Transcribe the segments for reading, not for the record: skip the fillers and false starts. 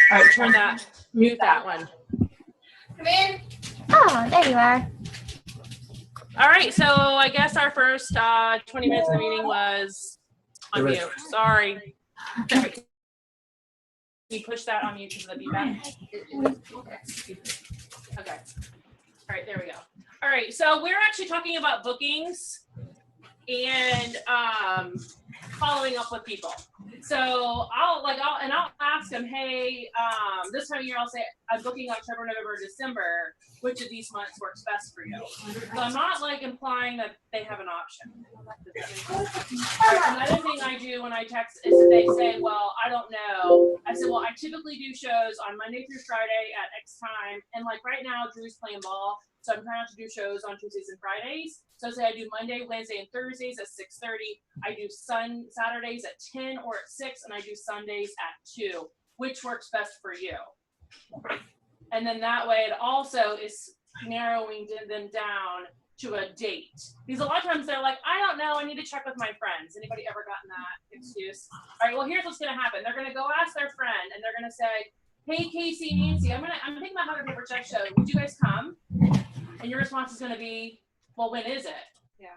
All right, turn that, mute that one. Come in. Oh, there you are. All right, so I guess our first 20 minutes of the meeting was on mute. Sorry. Can you push that on mute because of the feedback? Okay. All right, there we go. All right, so we're actually talking about bookings and following up with people. So I'll ask them, hey, this time of year I'll say I'm booking October, November, December. Which of these months works best for you? So I'm not like implying that they have an option. Another thing I do when I text is that they say, well, I don't know. I said, well, I typically do shows on Monday through Friday at X time. And like right now, Drew's playing ball. So I'm trying not to do shows on Tuesdays and Fridays. So say I do Monday, Wednesday, and Thursdays at 6:30. I do Saturdays at 10 or at 6, and I do Sundays at 2. Which works best for you? And then that way it also is narrowing them down to a date. Because a lot of times they're like, I don't know, I need to check with my friends. Anybody ever gotten that excuse? All right, well, here's what's gonna happen. They're gonna go ask their friend and they're gonna say, hey, Casey, Nancy, I'm thinking about having a paper check show. Would you guys come? And your response is gonna be, well, when is it? Yeah.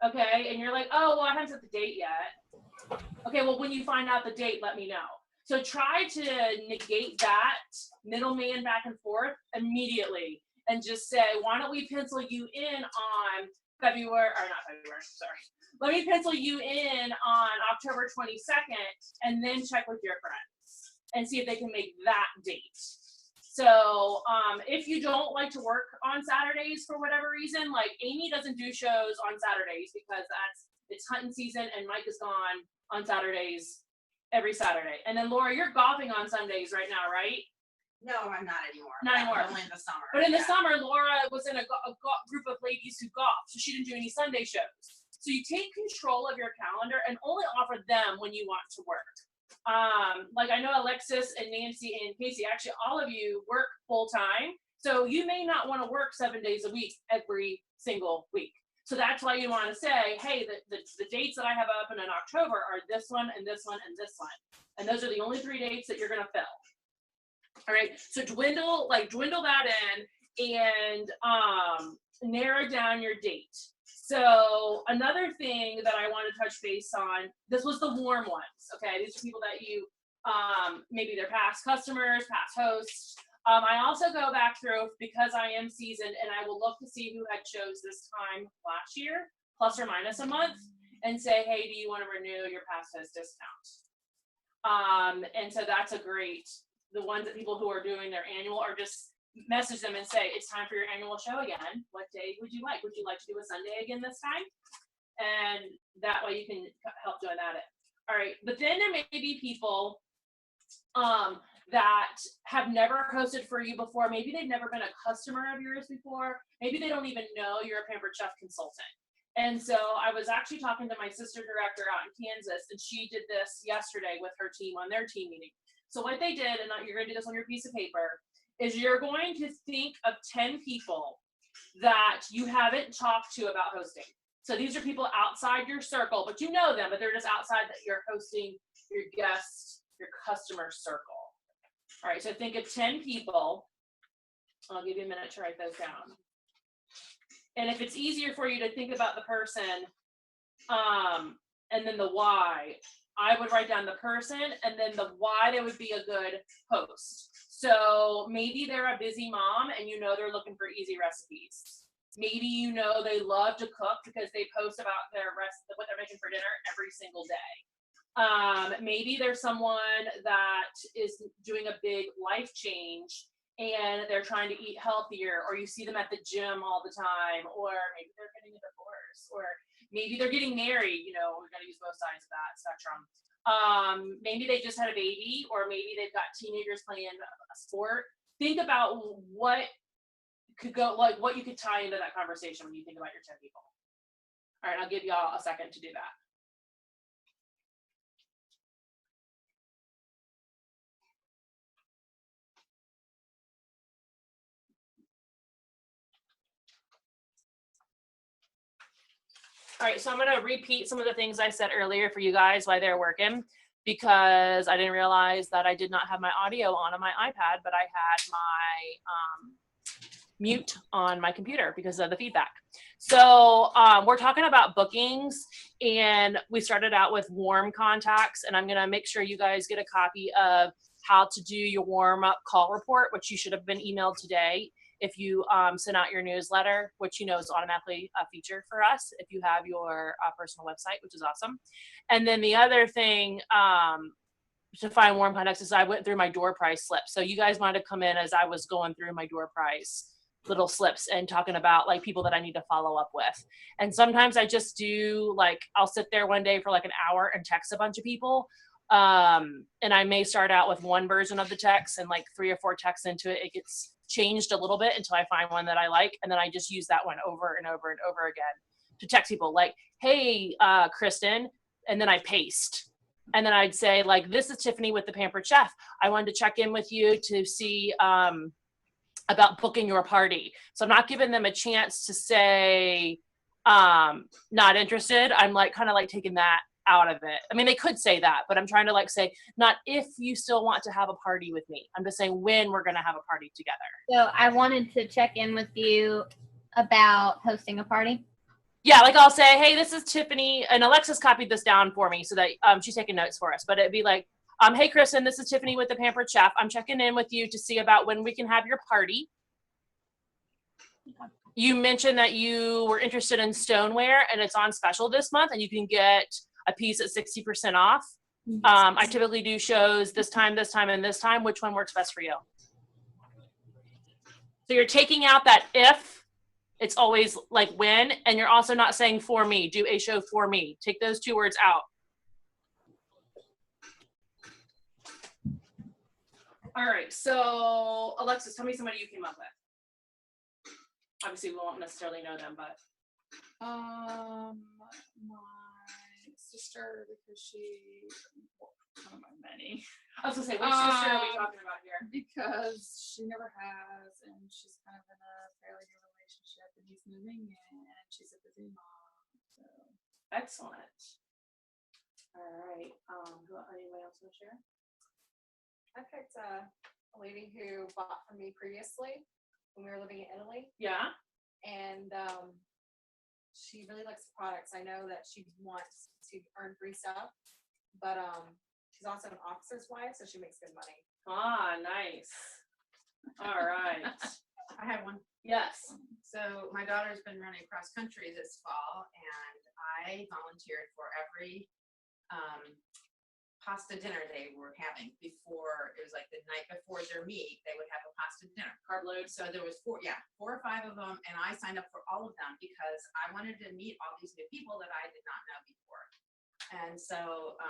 Okay, and you're like, oh, well, I haven't set the date yet. Okay, well, when you find out the date, let me know. So try to negate that middleman back and forth immediately and just say, why don't we pencil you in on not February, sorry. Let me pencil you in on October 22nd and then check with your friends and see if they can make that date. So if you don't like to work on Saturdays for whatever reason, like Amy doesn't do shows on Saturdays because it's hunting season and Mike is gone on Saturdays every Saturday. And then Laura, you're golfing on Sundays right now, right? No, I'm not anymore. Not anymore. Only in the summer. But in the summer, Laura was in a group of ladies who golf, so she didn't do any Sunday shows. So you take control of your calendar and only offer them when you want to work. Like I know Alexis and Nancy and Casey, actually all of you work full time. So you may not want to work 7 days a week every single week. So that's why you want to say, hey, the dates that I have open in October are this one and this one and this one. And those are the only 3 dates that you're going to fill. All right. So dwindle that in and narrow down your date. So another thing that I want to touch base on, this was the warm ones. Okay. These are people that you, maybe they're past customers, past hosts. I also go back through because I am seasoned and I will look to see who had shows this time last year, plus or minus a month, and say, hey, do you want to renew your past host discount? And so that's a great, the ones that people who are doing their annual or just message them and say, it's time for your annual show again. What day would you like? Would you like to do a Sunday again this time? And that way you can help doing that. All right, but then there may be people that have never hosted for you before. Maybe they've never been a customer of yours before. Maybe they don't even know you're a Pampered Chef consultant. And so I was actually talking to my sister director out in Kansas, and she did this yesterday with her team on their team meeting. So what they did, and you're gonna do this on your piece of paper, is you're going to think of 10 people that you haven't talked to about hosting. So these are people outside your circle, but you know them, but they're just outside that you're hosting your guests, your customer circle. All right, so think of 10 people. I'll give you a minute to write those down. And if it's easier for you to think about the person and then the why, I would write down the person and then the why they would be a good host. So maybe they're a busy mom and you know they're looking for easy recipes. Maybe you know they love to cook because they post about what they're making for dinner every single day. Maybe there's someone that is doing a big life change and they're trying to eat healthier, or you see them at the gym all the time, or maybe they're getting a divorce, or maybe they're getting married. You know, we're going to use both sides of that spectrum. Maybe they just had a baby, or maybe they've got teenagers playing a sport. Think about what could go, like what you could tie into that conversation when you think about your 10 people. All right, I'll give y'all a second to do that. All right, so I'm going to repeat some of the things I said earlier for you guys while they're working, because I didn't realize that I did not have my audio on my iPad, but I had my mute on my computer because of the feedback. So we're talking about bookings, and we started out with warm contacts, and I'm going to make sure you guys get a copy of how to do your warm-up call report, which you should have been emailed today if you send out your newsletter, which is automatically a feature for us if you have your personal website, which is awesome. And then the other thing to find warm contacts is I went through my door prize slip. So you guys might have come in as I was going through my door prize little slips and talking about like people that I need to follow up with. And sometimes I just do like, I'll sit there one day for like an hour and text a bunch of people. And I may start out with one version of the text, and like 3 or 4 texts into it, it gets changed a little bit until I find one that I like. And then I just use that one over and over and over again to text people like, hey, Kristen, and then I paste. And then I'd say like, this is Tiffany with the Pampered Chef. I wanted to check in with you to see about booking your party. So I'm not giving them a chance to say not interested. I'm like kind of like taking that out of it. I mean, they could say that, but I'm trying to like say, not if you still want to have a party with me. I'm just saying when we're going to have a party together. So I wanted to check in with you about hosting a party. Yeah, like I'll say, hey, this is Tiffany, and Alexis copied this down for me so that she's taking notes for us. But it'd be like, hey, Kristen, this is Tiffany with the Pampered Chef. I'm checking in with you to see about when we can have your party. You mentioned that you were interested in stoneware, and it's on special this month, and you can get a piece at 60% off. I typically do shows this time, and this time. Which one works best for you? So you're taking out that if. It's always like when, and you're also not saying for me. Do a show for me. Take those 2 words out. All right, so Alexis, tell me somebody you came up with. Obviously, we won't necessarily know them, but. My sister, because she, one of my many. I was gonna say, which sister are we talking about here? Because she never has, and she's kind of in a fairly new relationship, and he's moving in, and she's a busy mom. So Excellent. All right. Anyone else want to share? I picked a lady who bought from me previously when we were living in Italy, Yeah. and she really likes the products. I know that she wants to earn free stuff, but she's also an officer's wife, so she makes good money. Ah, nice. All right. I have one. Yes. So my daughter's been running cross country this fall, and I volunteered for every pasta dinner they were having before. It was like the night before their meet, they would have a pasta dinner. Carb load. So there was 4 or 5 of them, and I signed up for all of them because I wanted to meet all these new people that I did not know before. And so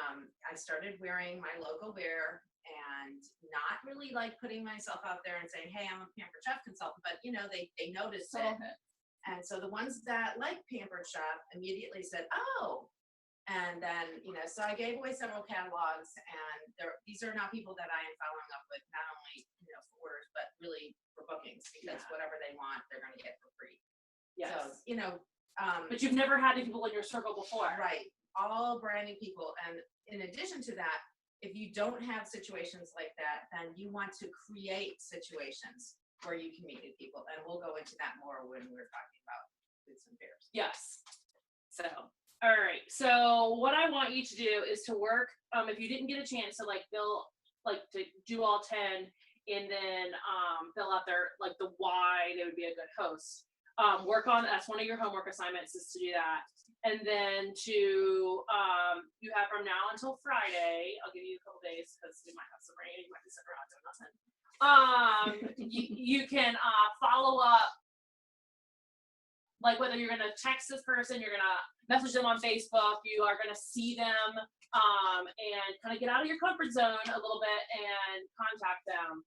I started wearing my logo wear and not really like putting myself out there and saying, hey, I'm a Pampered Chef consultant, but they noticed it. And so the ones that like Pampered Chef immediately said, oh. And then, so I gave away several catalogs, and these are now people that I am following up with, not only, for orders, but really for bookings, because whatever they want, they're going to get for free. Yes. So, but you've never had any people in your circle before. Right. All brand new people. And in addition to that, if you don't have situations like that, then you want to create situations where you can meet new people. And we'll go into that more when we're talking about foods and fairs. Yes. So. All right. So what I want you to do is to work. If you didn't get a chance to to do all 10, and then fill out their the why they would be a good host. Work on that's one of your homework assignments is to do that, and then to you have from now until Friday. I'll give you a couple days because we might have some rain. You might be sitting around doing nothing. You can follow up. Like whether you're going to text this person, you're going to message them on Facebook, you are going to see them and kind of get out of your comfort zone a little bit and contact them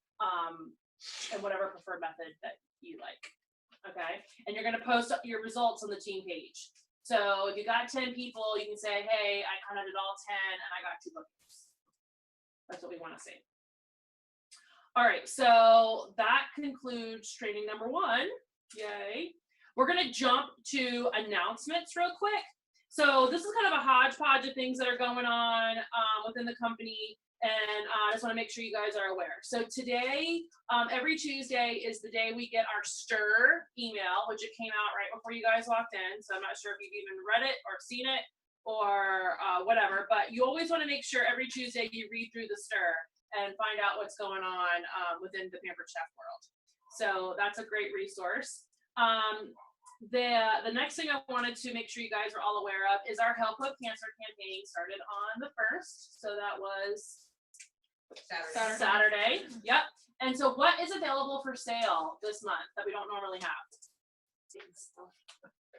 in whatever preferred method that you like. Okay. And you're going to post your results on the team page. So if you got 10 people, you can say, hey, I kind of did all 10 and I got 2 bookings. That's what we want to see. All right. So that concludes training number 1. Yay. We're going to jump to announcements real quick. So this is kind of a hodgepodge of things that are going on within the company, and I just want to make sure you guys are aware. So today, every Tuesday is the day we get our STIR email, which it came out right before you guys walked in. So I'm not sure if you've even read it or seen it or whatever, but you always want to make sure every Tuesday you read through the STIR and find out what's going on within the Pampered Chef world. So that's a great resource. The next thing I wanted to make sure you guys are all aware of is our Help Hope Cancer campaign started on the 1st. So that was Saturday. Yep. And so what is available for sale this month that we don't normally have?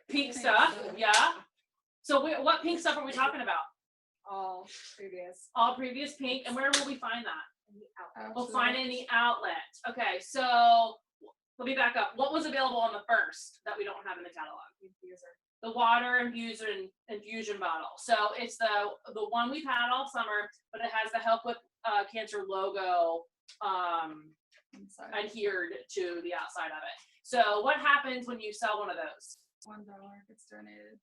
Pink stuff. Yeah. So what pink stuff are we talking about? All previous. All previous pink. And where will we find that? in the outlet. We'll find it in the outlet. Okay, so let me back up. What was available on the 1st that we don't have in the catalog? Infuser. The water infusion bottle. So it's the one we've had all summer, but it has the Help with Cancer logo adhered to the outside of it. So what happens when you sell one of those? $1 gets donated.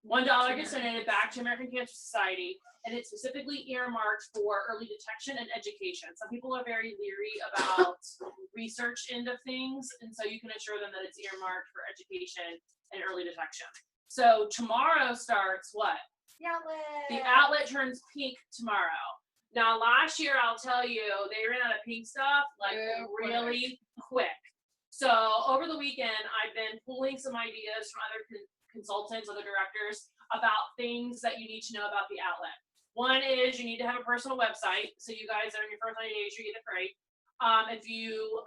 $1 gets donated back to American Cancer Society, and it's specifically earmarked for early detection and education. Some people are very leery about research into things, and so you can assure them that it's earmarked for education and early detection. So tomorrow starts what? The outlet. The outlet turns pink tomorrow. Now, last year, I'll tell you, they ran out of pink stuff like really quick. So over the weekend, I've been pulling some ideas from other consultants, other directors about things that you need to know about the outlet. One is you need to have a personal website. So you guys are in your first 90 days, you get it free. If you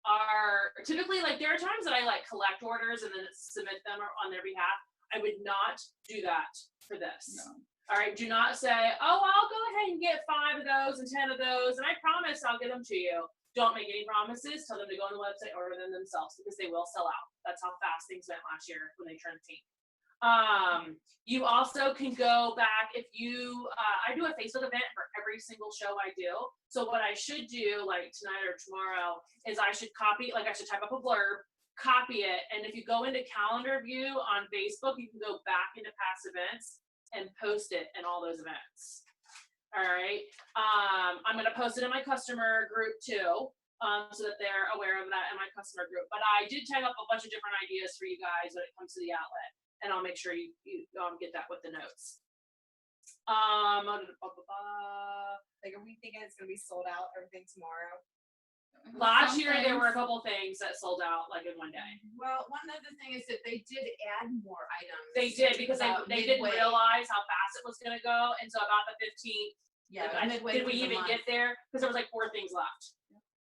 are typically like, there are times that I like collect orders and then submit them on their behalf. I would not do that for this. No. All right, do not say, oh, I'll go ahead and get 5 of those and 10 of those, and I promise I'll get them to you. Don't make any promises. Tell them to go on the website, order them themselves, because they will sell out. That's how fast things went last year when they turned pink. You also can go back if you, I do a Facebook event for every single show I do. So what I should do, like tonight or tomorrow, is I should copy, like I should type up a blurb, copy it, and if you go into calendar view on Facebook, you can go back into past events and post it in all those events. All right. I'm going to post it in my customer group too, so that they're aware of that in my customer group. But I did tag up a bunch of different ideas for you guys when it comes to the outlet, and I'll make sure you get that with the notes. Like, are we thinking it's gonna be sold out everything tomorrow? Last Some year there were a things- couple things that sold out like in one day. Well, one other thing is that they did add more items. They did because about they didn't midway. realize how fast it was going to go, and so about the 15th. Yeah, Did we through the even month. get there? Because there was like 4 things left.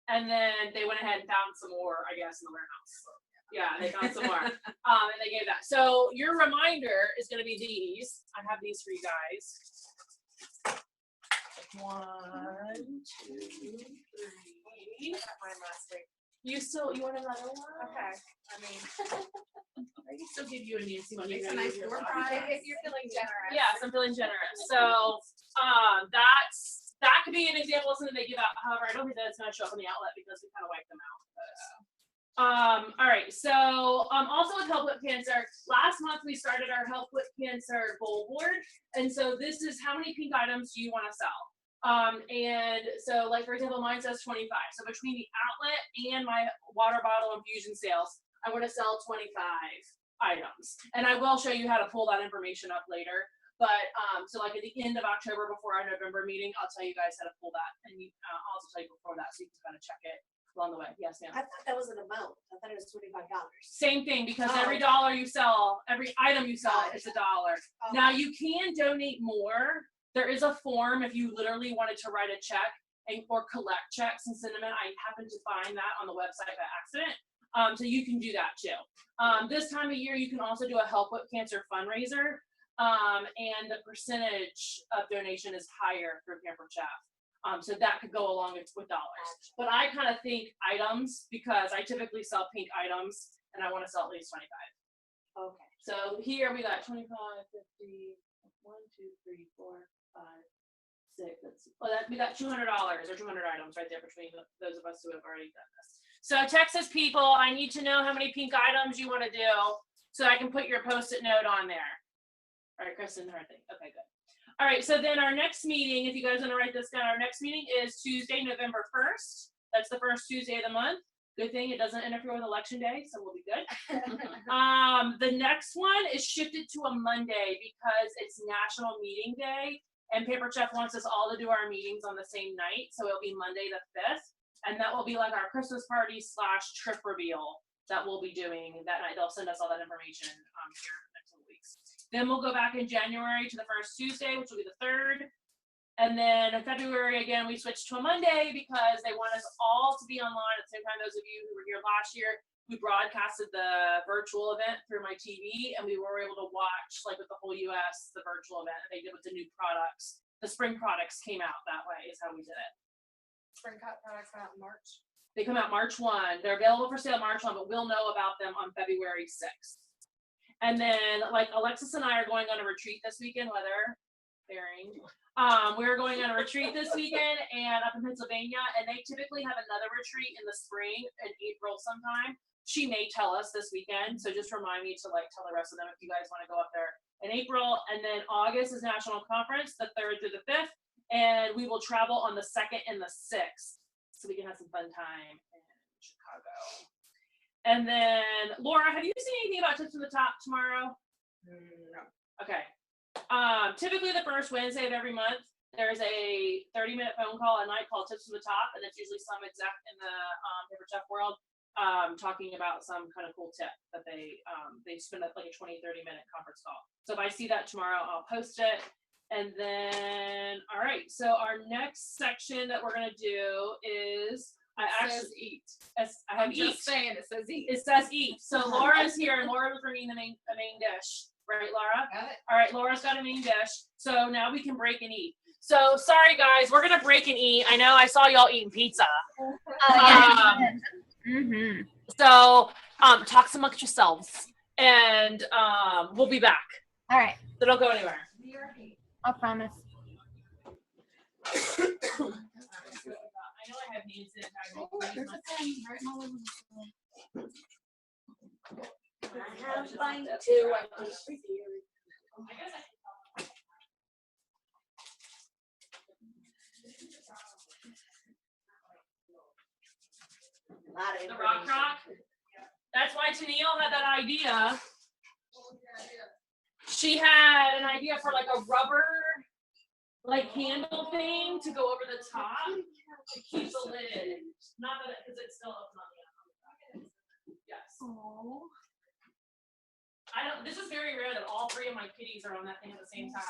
And then they went ahead and found some more, I guess, in the warehouse. Yeah, they found some more. And they gave that. So your reminder is going to be these. I have these for you guys. 1, 2, 3. I got mine last week. You want another one? Okay. I mean, I can still give you a Nancy one. It's You a can nice use your door copy. prize. if you're feeling generous. Yes, I'm feeling generous. So that could be an example of something they give out. However, I don't think that's going to show up in the outlet because we kind of wipe them out. All right. So also with Help with Cancer, last month we started our Help with Cancer goal board, and so this is how many pink items do you want to sell? And so, like for example, mine says 25. So between the outlet and my water bottle infusion sales, I want to sell 25 items, and I will show you how to pull that information up later. But so like at the end of October before our November meeting, I'll tell you guys how to pull that, and I'll also tell you before that so you can kind of check it along the way. Yes, ma'am. I thought that was an amount. I thought it was $25. Same thing, because every Oh. dollar you sell, every item you sell, Got it. it's $1. Okay. Now you can donate more. There is a form if you literally wanted to write a check or collect checks and send them in. I happened to find that on the website by accident. So you can do that too. This time of year, you can also do a Help with Cancer fundraiser. And the percentage of donation is higher for Pampered Chef. So that could go along with dollars. But I kind of think items, because I typically sell pink items and I want to sell at least 25. Okay. So here we got 25, 50, 1, 2, 3, 4, 5, 6. We got $200 or 200 items right there between those of us who have already done this. So Texas people, I need to know how many pink items you want to do. so I can put your Post-it note on there. All right, Kristen, her thing. Okay, good. All right, so then our next meeting, if you guys want to write this down, our next meeting is Tuesday, November 1st. That's the first Tuesday of the month. Good thing it doesn't interfere with election day, so we'll be good. The next one is shifted to a Monday because it's National Meeting Day, and Paper Chef wants us all to do our meetings on the same night, so it'll be Monday the 5th, and that will be like our Christmas party / trip reveal that we'll be doing that night. They'll send us all that information here in the next couple weeks. Then we'll go back in January to the first Tuesday, which will be the 3rd. And then in February, again, we switched to a Monday because they want us all to be online at the same time. Those of you who were here last year, we broadcasted the virtual event through my TV, and we were able to watch, like with the whole US, the virtual event they did with the new products. The spring products came out that way is how we did it. Spring cut products out in March. They come out March 1. They're available for sale March 1, but we'll know about them on February 6th. And then, like, Alexis and I are going on a retreat this weekend, weather bearing. We're going on a retreat this weekend and up in Pennsylvania, and they typically have another retreat in the spring in April sometime. She may tell us this weekend, so just remind me to like tell the rest of them if you guys want to go up there in April. And then August is National Conference, the 3rd through the 5th, and we will travel on the 2nd and the 6th, so we can have some fun time in Chicago. And then, Laura, have you seen anything about Tips from the Top tomorrow? No. Okay. Typically the first Wednesday of every month, there's a 30-minute phone call at night called Tips from the Top, and it's usually some exec in the Paper Chef world talking about some kind of cool tip that they spend like a 20-30-minute conference call. So if I see that tomorrow, I'll post it. And then, all right, so our next section that we're gonna do is Says eat. I have I'm eat. just saying, it says eat. It says eat. So Laura's here, and Laura was bringing the main dish, right, Laura? Got it. All right, Laura's got a main dish. So now we can break and eat. So sorry guys, we're gonna break and eat. I know I saw y'all eating pizza. Oh, yeah. Mm-hmm. So talk amongst yourselves, and we'll be back. All right. So don't go anywhere. I'll promise. I know I have needs in There's a pen right in all over the floor. I have mine too. I put it here. Lot of The rock information. crock. That's why Tennille had that idea. She had an idea for like a rubber, like handle thing to go over the top to keep the lid. Not that because it's still open on the outside. Yes. Oh. I don't. This is very rare that all 3 of my kitties are on that thing at the same time.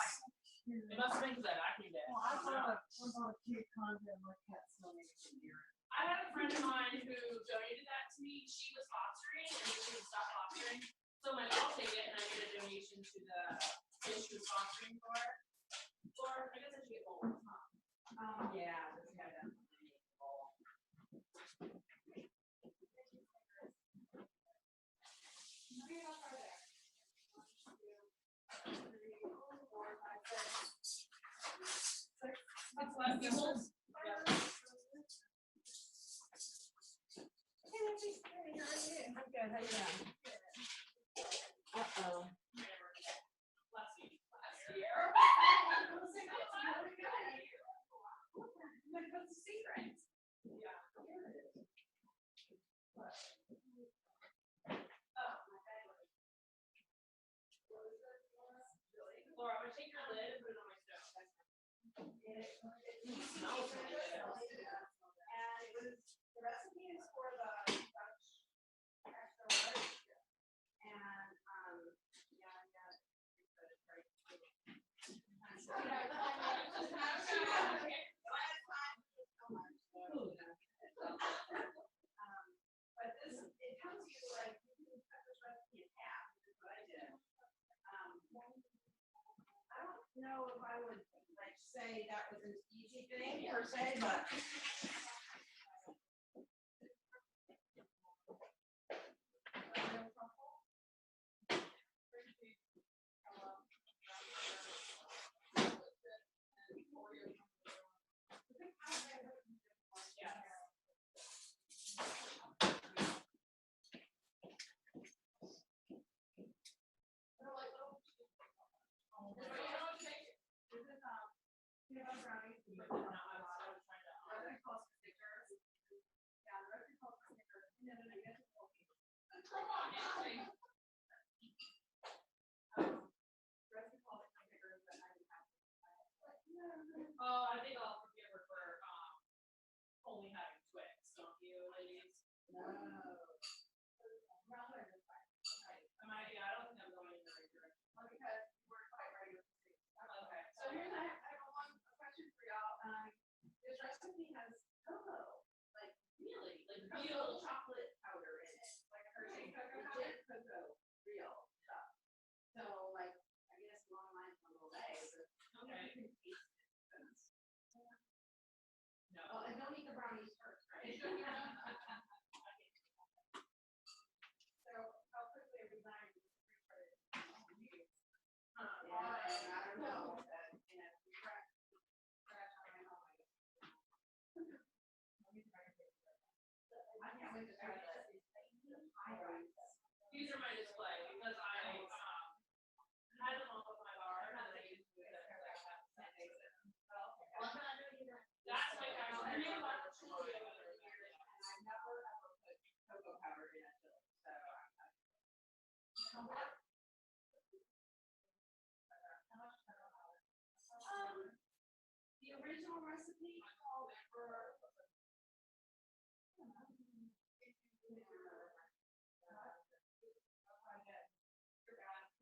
It must have been because I vacuumed it. Well, I I don't know. thought a kid content like that still needs to be here. I had a friend of mine who donated that to me. She was fostering and she would stop fostering. So I'm like, I'll take it and I made a donation to the fish she was fostering for. Or I guess I should get both. Yeah, this guy definitely needs a bowl. It's less people. Yeah. I'm good. How you doing? Uh-oh. Laura, I'm gonna take your lid and put it on my stove. The recipe is for the Dutch extra large. And, yeah, I got it. But this, it tells you like, you can cut this recipe in half, which is what I did. I don't know if I would like say that was an easy thing per se, but. Peanut butter brownies. But then now I was trying to, Rosie calls for Snickers. Yeah, Rosie calls for Snickers. No, you have to call me. come on, Nancy. Rosie calls for Snickers, but I didn't have. Oh, I think I'll forgive her for, only having Twix, don't you, ladies? No. Rather than five. Yeah, I don't think I'm going in the right direction. Because we're quite ready with the soup. Okay. So here's, I have a question for y'all. This recipe has cocoa, like Really? Like real chocolate powder in it, like Hershey cocoa powder, cocoa, real stuff. So like, I guess long lines on the way, but Okay. you can taste it. No. Well, and don't eat the brownies first, right? So how quickly are we going to refresh? I don't know. I can't wait to try this. These are my display because I, had them off of my bar and then I used to do it. That's like, I really want to show you. And I never ever put cocoa powder in it, so the original recipe called for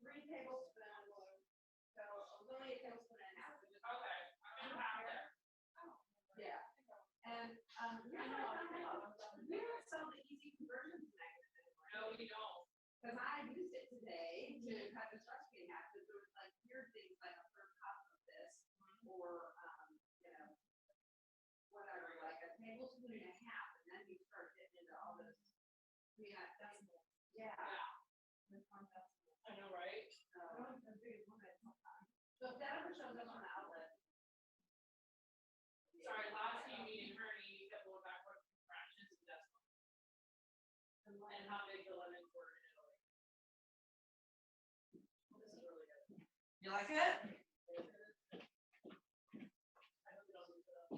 3 tablespoons. So only a tablespoon and a half. Okay, I'm gonna have it. Yeah. And we don't sell the easy conversions magnet anymore. No, we don't. Because I used it today to cut this recipe in half, because there was like weird things like a third cup of this, or, you know, whatever, like a tablespoon and a half, and then you start getting into all this. Yeah, that's, yeah. I know, right? So if that ever shows up on the outlet. Sorry, last team meeting, Ernie, you kept going backwards from fractions and decimals. And how big the lemons were in Italy. This is really good. You like it? I hope you don't lose it up.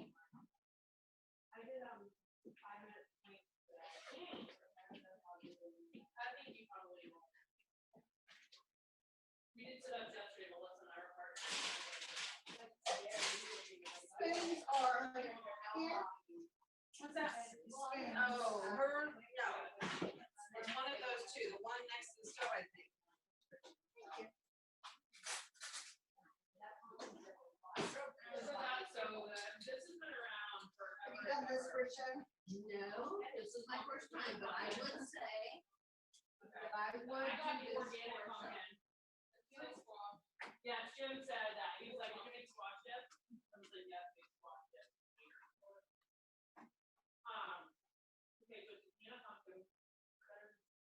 I did, 5-minute point today. I think you probably won't. We did sit up yesterday, Melissa and I were partners. Spoons are. What's that? Oh, her, no. It's one of those two, the one next to the stove, I think. So this has been around forever. Have you done this, Risha? No, this is my first time, but I would say that I would I got do the this organic for sure. pumpkin. Yeah, Jim said that. He was like, "You can squash dip." I was like, "Yes, we squash dip." Okay, so it's peanut pumpkin,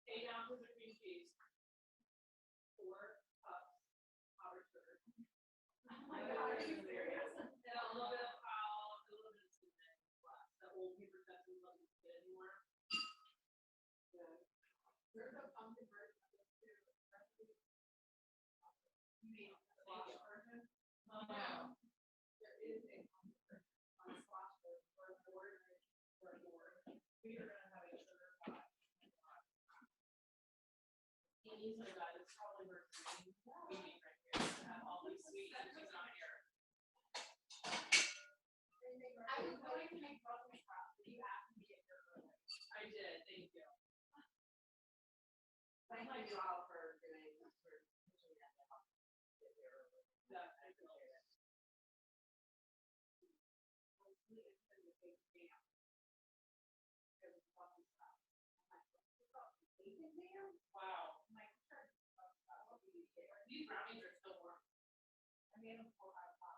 8 ounces of cream cheese, 4 cups powdered sugar. Oh my God, are you serious? And a little bit of a little bit of cinnamon, the old paper cups we don't get anymore. There's a pumpkin version of this too. You mean squash version? No. There is a pumpkin version on a squash board or a board. We are gonna have a sugar pie. Amy's my God, it's probably her dream. We make right here. To have all these sweets and she's not here. I was going to make broccoli crops, but you asked me to get here early. I did, thank you. Thank you all for doing this, for pushing that to help get there early. Yeah, I appreciate it. Hopefully it's gonna be a big jam. Because it's broccoli stuff. I'm like, what's the broccoli? Bacon jam? Wow. I'm like, sure. These brownies are still warm. I made them 4 out of 5.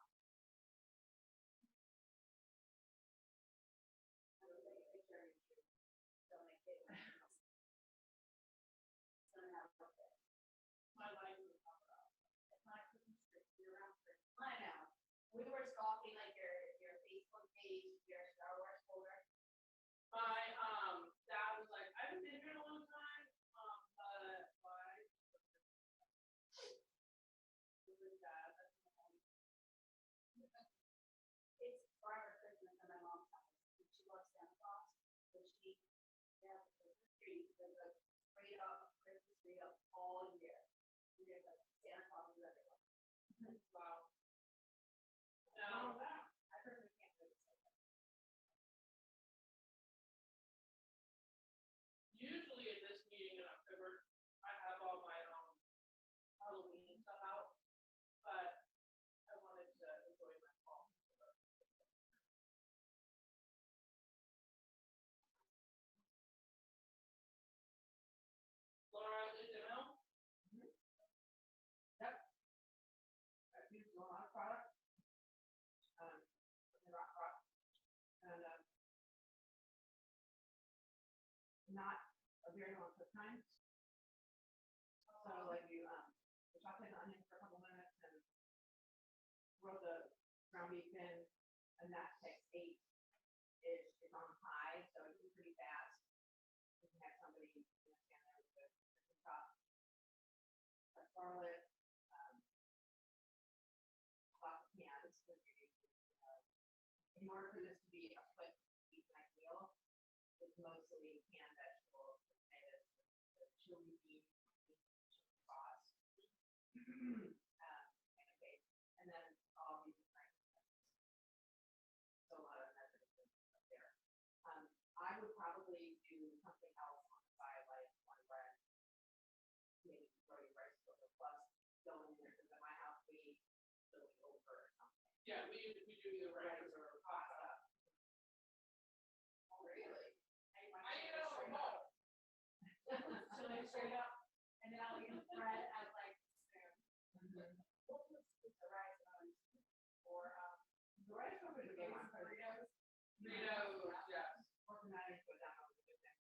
My life is top it up. I know. We were stalking like your Facebook page, your Star Wars folder. My dad was like, I haven't been here in a long time. But why? Really bad. That's my home. not a very long cook time. So like you chop in the onion for a couple minutes and throw the ground beef in, and that takes 8. It's on high, so it's pretty fast. You can have somebody stand there with the chop, garlic, lots of cans. In order for this to be a quick weeknight meal, it's mostly canned vegetables, potatoes, the chili beef, sauce, and then all these different. So a lot of measurements up there. I would probably do something else on the side, like one bread, maybe throw your rice cooker plus go in there, because at my house we go over or something. Yeah, we do either rice or pasta. Oh, really? I know, no. Chili straight up, and then I'll use bread as like spoon. We'll just put the rice on, or, The rice cooker is a good one. burritos. Burritos, yes. Or can I put down on the good thing?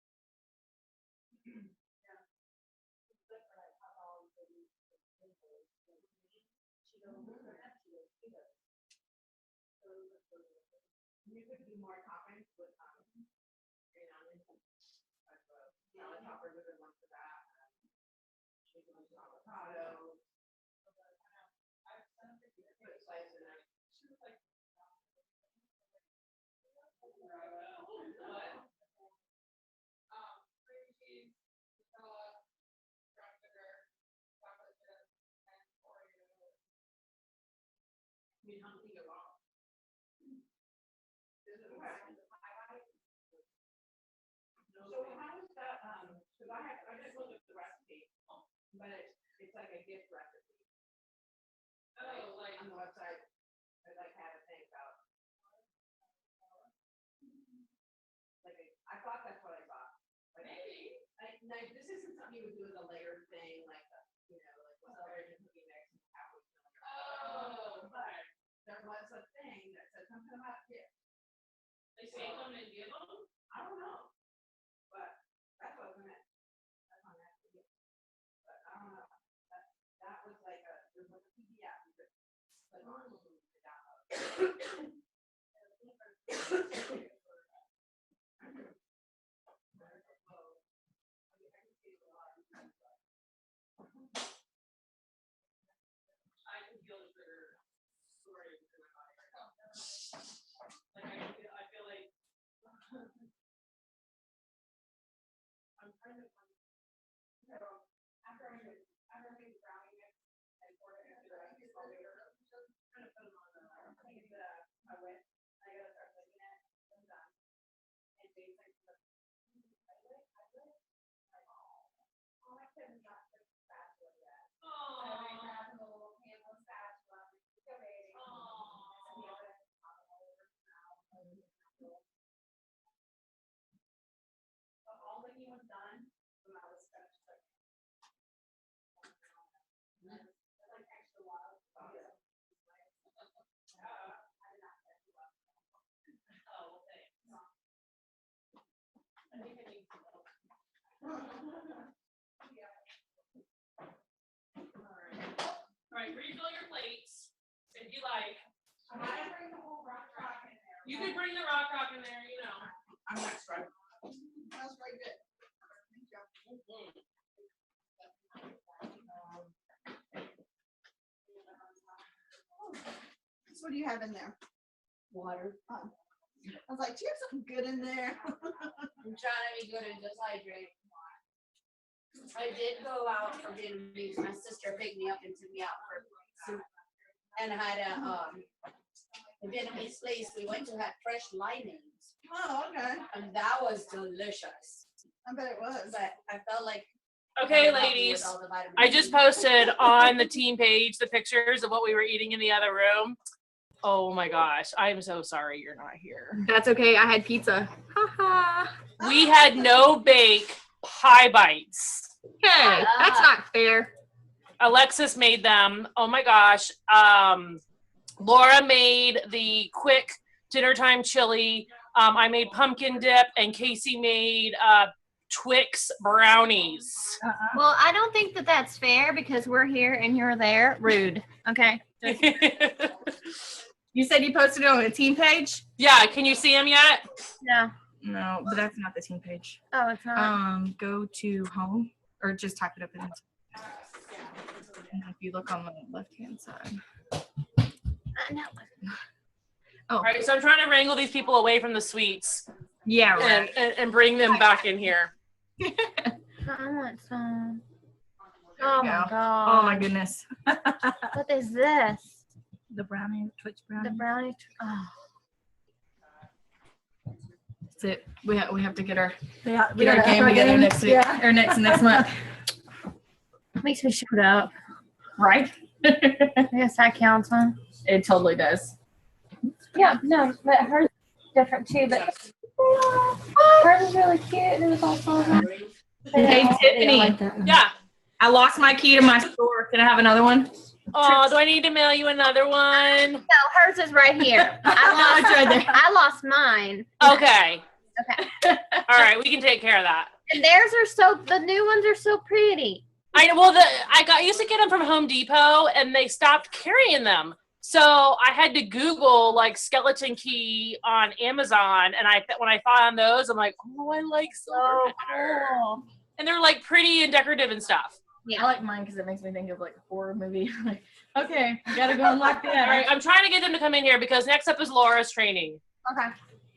You could do more toppings with, green onions, like salad toppers are good ones for that. Chicken with avocado. Put slices in there. Cream cheese, Nutella, brown sugar, chocolate chips, and Oreos. I mean, how many go wrong? Is it okay? So how is that, cause I just looked at the recipe, but it's like a gift recipe. Oh, like, On the website, I like had a thing about. I thought that's what I thought. Like, maybe. Like, this isn't something you would do as a layered thing, like, like what's layered in cookie mix and how we feel. Oh, But there was a thing that said something about gifts. They say them and give them? I don't know. But that's what I meant. That's on that video. But I don't know. That was like there's like a PDF you could click on to download. I can feel the sugar story in my body right now. Like I feel like I'm trying to find. So after I made the brownie mix and poured it into the small later, kind of put them on the my whip. I gotta start licking it. I'm done. And James like, oh, I couldn't got the spatula yet. So I grabbed a little handle spatula, excavating. So all the he was done, when I was finished cooking. That's like extra love. I did not catch you up. oh, okay. I think I need to go. All right, refill your plates if you like. I might bring the whole rock in there. You could bring the rock in there, you know. I'm not sure. That's very good. So what do you have in there? Water. I was like, do you have something good in there? I'm trying to be good and just hydrate. I did go out for Vietnamese. My sister picked me up and took me out for soup. And had a Vietnamese place we went to had fresh limeades. Oh, okay. And that was delicious. I bet it was. But I felt like Okay, with ladies. all the vitamin I just C. posted on the team page the pictures of what we were eating in the other room. Oh my gosh, I am so sorry you're not here. That's okay. I had pizza. Haha. We had no bake pie bites. Hey, that's not fair. Alexis made them. Oh my gosh. Laura made the quick dinner time chili. I made pumpkin dip, and Casey made Twix brownies. Well, I don't think that that's fair because we're here and you're there. Rude. Okay. You said you posted it on the team page? Yeah, can you see them yet? No. No, but that's not the team page. Oh, it's not. Go to home or just type it up in. And if you look on the left-hand side. No. All right, so I'm trying to wrangle these people away from the sweets Yeah, right. and bring them back in here. I want some. There Oh you my go. god. Oh my goodness. What is this? The brownie, Twitch brownie. The brownie. Oh. That's it. We have to get our Yeah, get our game together next week or next month. Makes me shut up. Right? I guess that counts, huh? It totally does. Yeah, no, but hers is different too. But hers is really cute. It was also. Hey Tiffany, Yeah. I lost my key to my store. Can I have another one? Oh, do I need to mail you another one? No, hers is right here. I It's right there. lost mine. Okay. Okay. All right, we can take care of that. And theirs are the new ones are so pretty. I used to get them from Home Depot and they stopped carrying them. So I had to Google like skeleton key on Amazon, and when I found those, I'm like, oh, I like silver better. Cool. And they're like pretty and decorative and stuff. I like mine because it makes me think of like a horror movie. Like, okay, I gotta go unlock that. All right, I'm trying to get them to come in here because next up is Laura's training. Okay.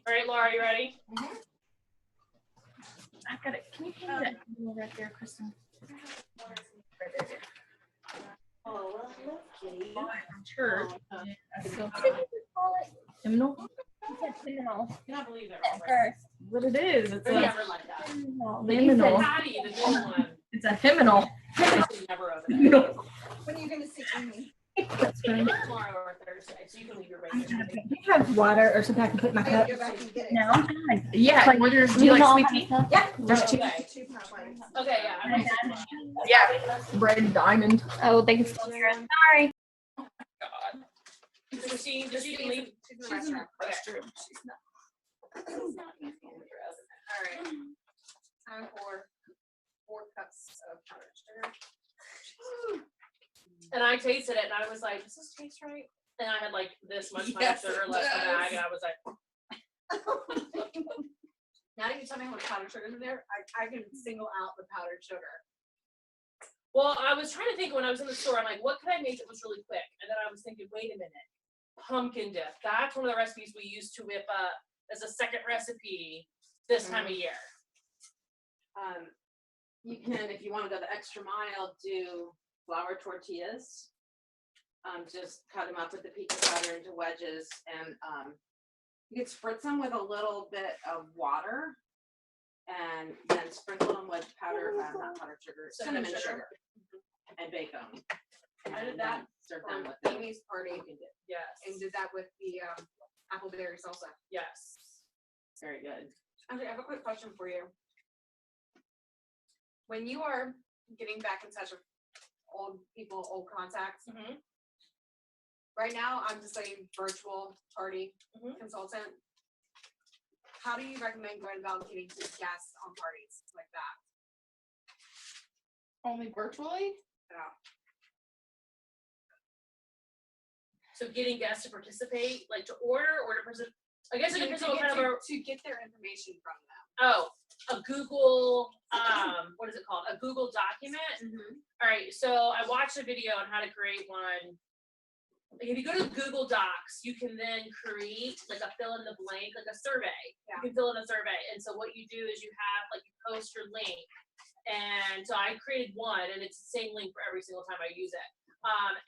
All right, Laura, you ready? I got it. Can you put that right there, Kristen? Right there. Oh, look, kitty. I'm sure. Seminole. I cannot believe that. At first. What it is? It's I a never like that. liminal. Patty, the big one. It's a hymnal. Never open it. When are you gonna see Amy? That's funny. Tomorrow or Thursday, so you can leave your regular. Do you have water or something I can put in my I cup? gotta go back and get it. No, I'm good. Yeah. Do you like sweet tea? Yeah. There's two. Okay. Okay, yeah. I'm ready. Yeah. Red diamond. Oh, they can still hear us. Sorry. God. Christine, just you can leave. She's in the restroom. Okay. All right. Time for 4 cups of powdered sugar. And I tasted it and I was like, does this taste right? And I had like this much Yes, sugar it left in the does. bag and I was like, Now that you tell me how much powdered sugar is in there, I can single out the powdered sugar. well, I was trying to think when I was in the store, I'm like, what could I make that was really quick? And then I was thinking, wait a minute, pumpkin dip. That's one of the recipes we used to whip up as a second recipe this time of year. You can, if you want to go the extra mile, do flour tortillas. Just cut them up with the pizza powder into wedges, and you could spritz them with a little bit of water, and then sprinkle them with powder, not powdered sugar, cinnamon sugar, and bake them. I did that Serve them with Amy's party, Yes. and did that with the appleberry salsa. Yes. Very good. Okay, I have a quick question for you. When you are getting back in touch with old people, old contacts, Mhm. right now I'm just a virtual party Mhm. consultant. How do you recommend going about getting guests on parties like that? Only virtually? Yeah. So getting guests to participate, like to order or to present. I guess it depends on what kind of a. To get their information from them. Oh, a Google, what is it called? A Google document. All right, so I watched a video on how to create one. Like if you go to Google Docs, you can then create like a fill in the blank, like a survey. Yeah. You can fill in a survey. And so what you do is you have like you post your link. And so I created one and it's the same link for every single time I use it.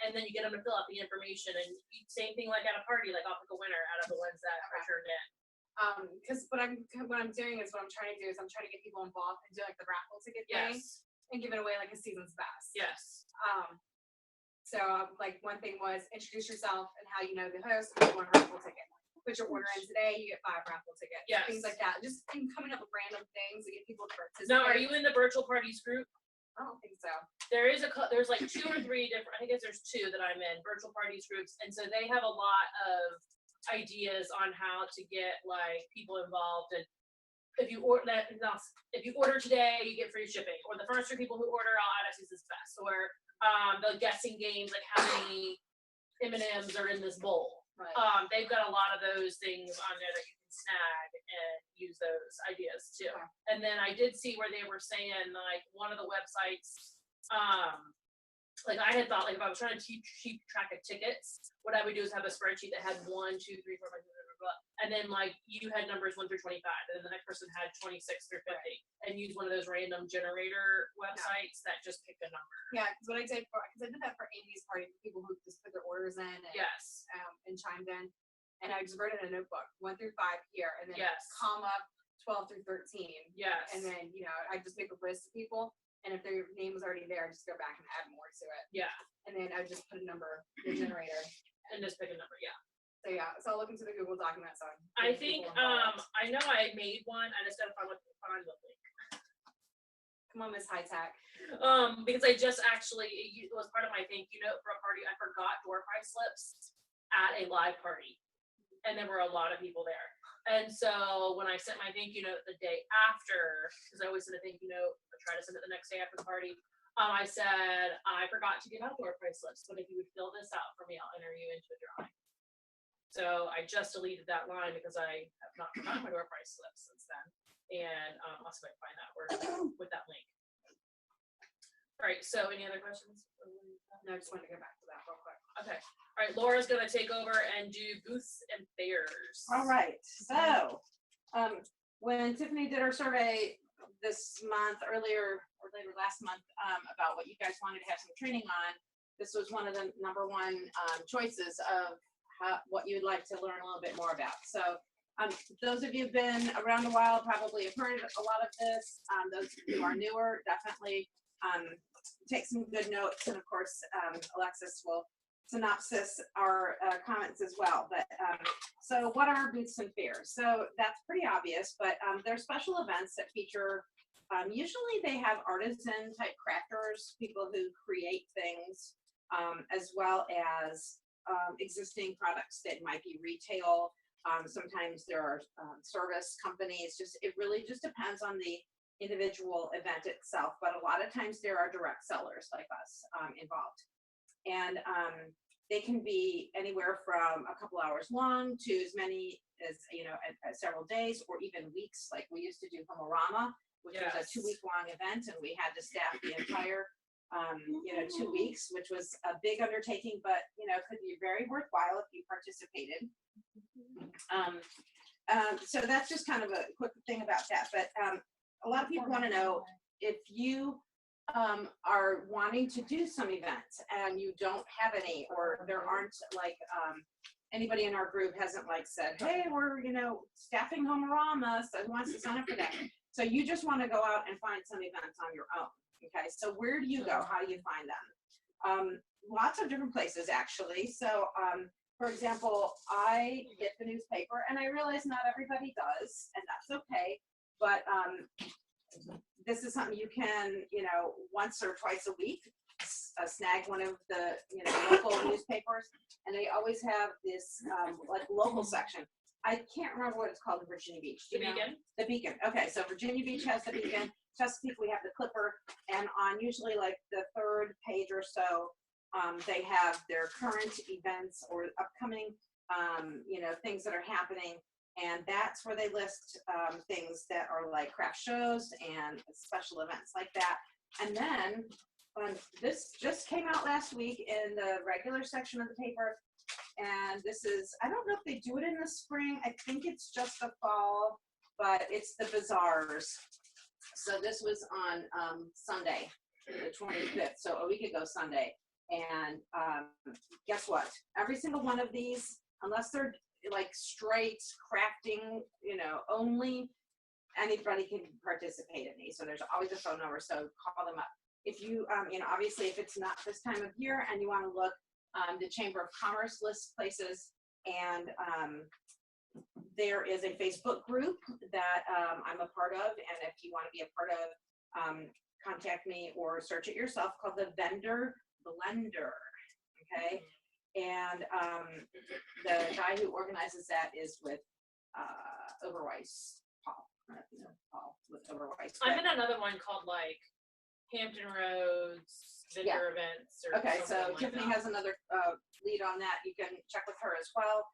And then you get them to fill out the information and same thing like at a party, like I'll pick a winner out of the ones that are turned in. Because what I'm doing is what I'm trying to do is I'm trying to get people involved and do like the raffle ticket thing Yes, and give it away like a season's pass. yes. So like one thing was introduce yourself and how you know the host, and you want a raffle ticket. Put your order in today, you get 5 raffle tickets. Yes. Things like that. Just coming up with random things to get people to participate. Now, are you in the virtual parties group? I don't think so. There's like 2 or 3 different, I guess there's 2 that I'm in, virtual parties groups. And so they have a lot of ideas on how to get like people involved. And if you order that, if you order today, you get free shipping, or the first 3 people who order, I'll add it to this best, or the guessing games, like how many M&Ms are in this bowl. Right. They've got a lot of those things on there that you can snag and use those ideas too. Okay. And then I did see where they were saying like one of the websites, like I had thought like if I was trying to keep track of tickets, what I would do is have a spreadsheet that had 1, 2, 3, 4, 5, blah, blah, blah, and then like you had numbers 1 through 25, and then the next person had 26 through 50, and use one of those random generator websites that just pick a number. Yeah, because what I did because I did that for Amy's party, for people who just put their orders in and, Yes. and chimed in. And I just wrote in a notebook, 1 through 5 here, and then Yes. comma 12 through 13. Yes. And then, I just make a list of people, and if their name was already there, I just go back and add more to it. Yeah. And then I just put a number, the generator. And just pick a number. Yeah. So yeah, so I'll look into the Google document. So I think I know I made one. I just gotta find the link. Come on, Miss High Tech. Because I just actually it was part of my thank you note for a party. I forgot door prize slips at a live party, and there were a lot of people there. And so when I sent my thank you note the day after, because I always send a thank you note, I try to send it the next day after the party. I said I forgot to give out door prize slips, but if you would fill this out for me, I'll enter you into a drawing. So I just deleted that line because I have not forgotten my door prize slips since then. And I'll see if I can find that word with that link. All right, so any other questions? No, I just wanted to go back to that real quick. Okay. All right, Laura's gonna take over and do booths and fairs. All right, so, when Tiffany did her survey this month, earlier or later last month, about what you guys wanted to have some training on, this was one of the number 1 choices of what you would like to learn a little bit more about. So, those of you who've been around a while probably have heard a lot of this. Those who are newer, definitely take some good notes, and of course, Alexis will synopsis our comments as well. But so what are booths and fairs? So that's pretty obvious, but they're special events that feature, usually they have artisan type crafters, people who create things, as well as existing products that might be retail. Sometimes there are service companies. It really just depends on the individual event itself, but a lot of times there are direct sellers like us involved. And they can be anywhere from a couple hours long to as many as, several days or even weeks. Like we used to do Homorama, which was a 2-week-long event, and we had to staff the entire, 2 weeks, which was a big undertaking, but, could be very worthwhile if you participated. So that's just kind of a quick thing about that. But a lot of people want to know if you are wanting to do some events and you don't have any, or there aren't like anybody in our group hasn't like said, hey, we're staffing Homorama, so who wants to sign up for that? So you just want to go out and find some events on your own. Okay, so where do you go? How do you find them? Lots of different places actually. So for example, I get the newspaper, and I realize not everybody does, and that's okay. But this is something you can, once or twice a week, snag one of the, local newspapers, and they always have this like local section. I can't remember what it's called in Virginia Beach. The Beacon? The Beacon. Okay, so Virginia Beach has the Beacon. Chesapeake, we have the Clipper, and on usually like the 3rd page or so, they have their current events or upcoming, things that are happening. And that's where they list things that are like craft shows and special events like that. And then this just came out last week in the regular section of the paper. And this is, I don't know if they do it in the spring. I think it's just the fall, but it's the bazaars. So this was on Sunday, the 25th, so a week ago Sunday. And guess what? Every single one of these, unless they're like straight crafting, only anybody can participate in these. So there's always a phone number, so call them up. If you, obviously if it's not this time of year and you want to look, the Chamber of Commerce lists places, and there is a Facebook group that I'm a part of, and if you want to be a part of, contact me or search it yourself, called the Vendor Blender, okay? And the guy who organizes that is with Overweiss, Paul. all with Overweight. I'm in another one called like Hampton Roads vendor events or Okay, so something like Tiffany that. has another lead on that. You can check with her as well.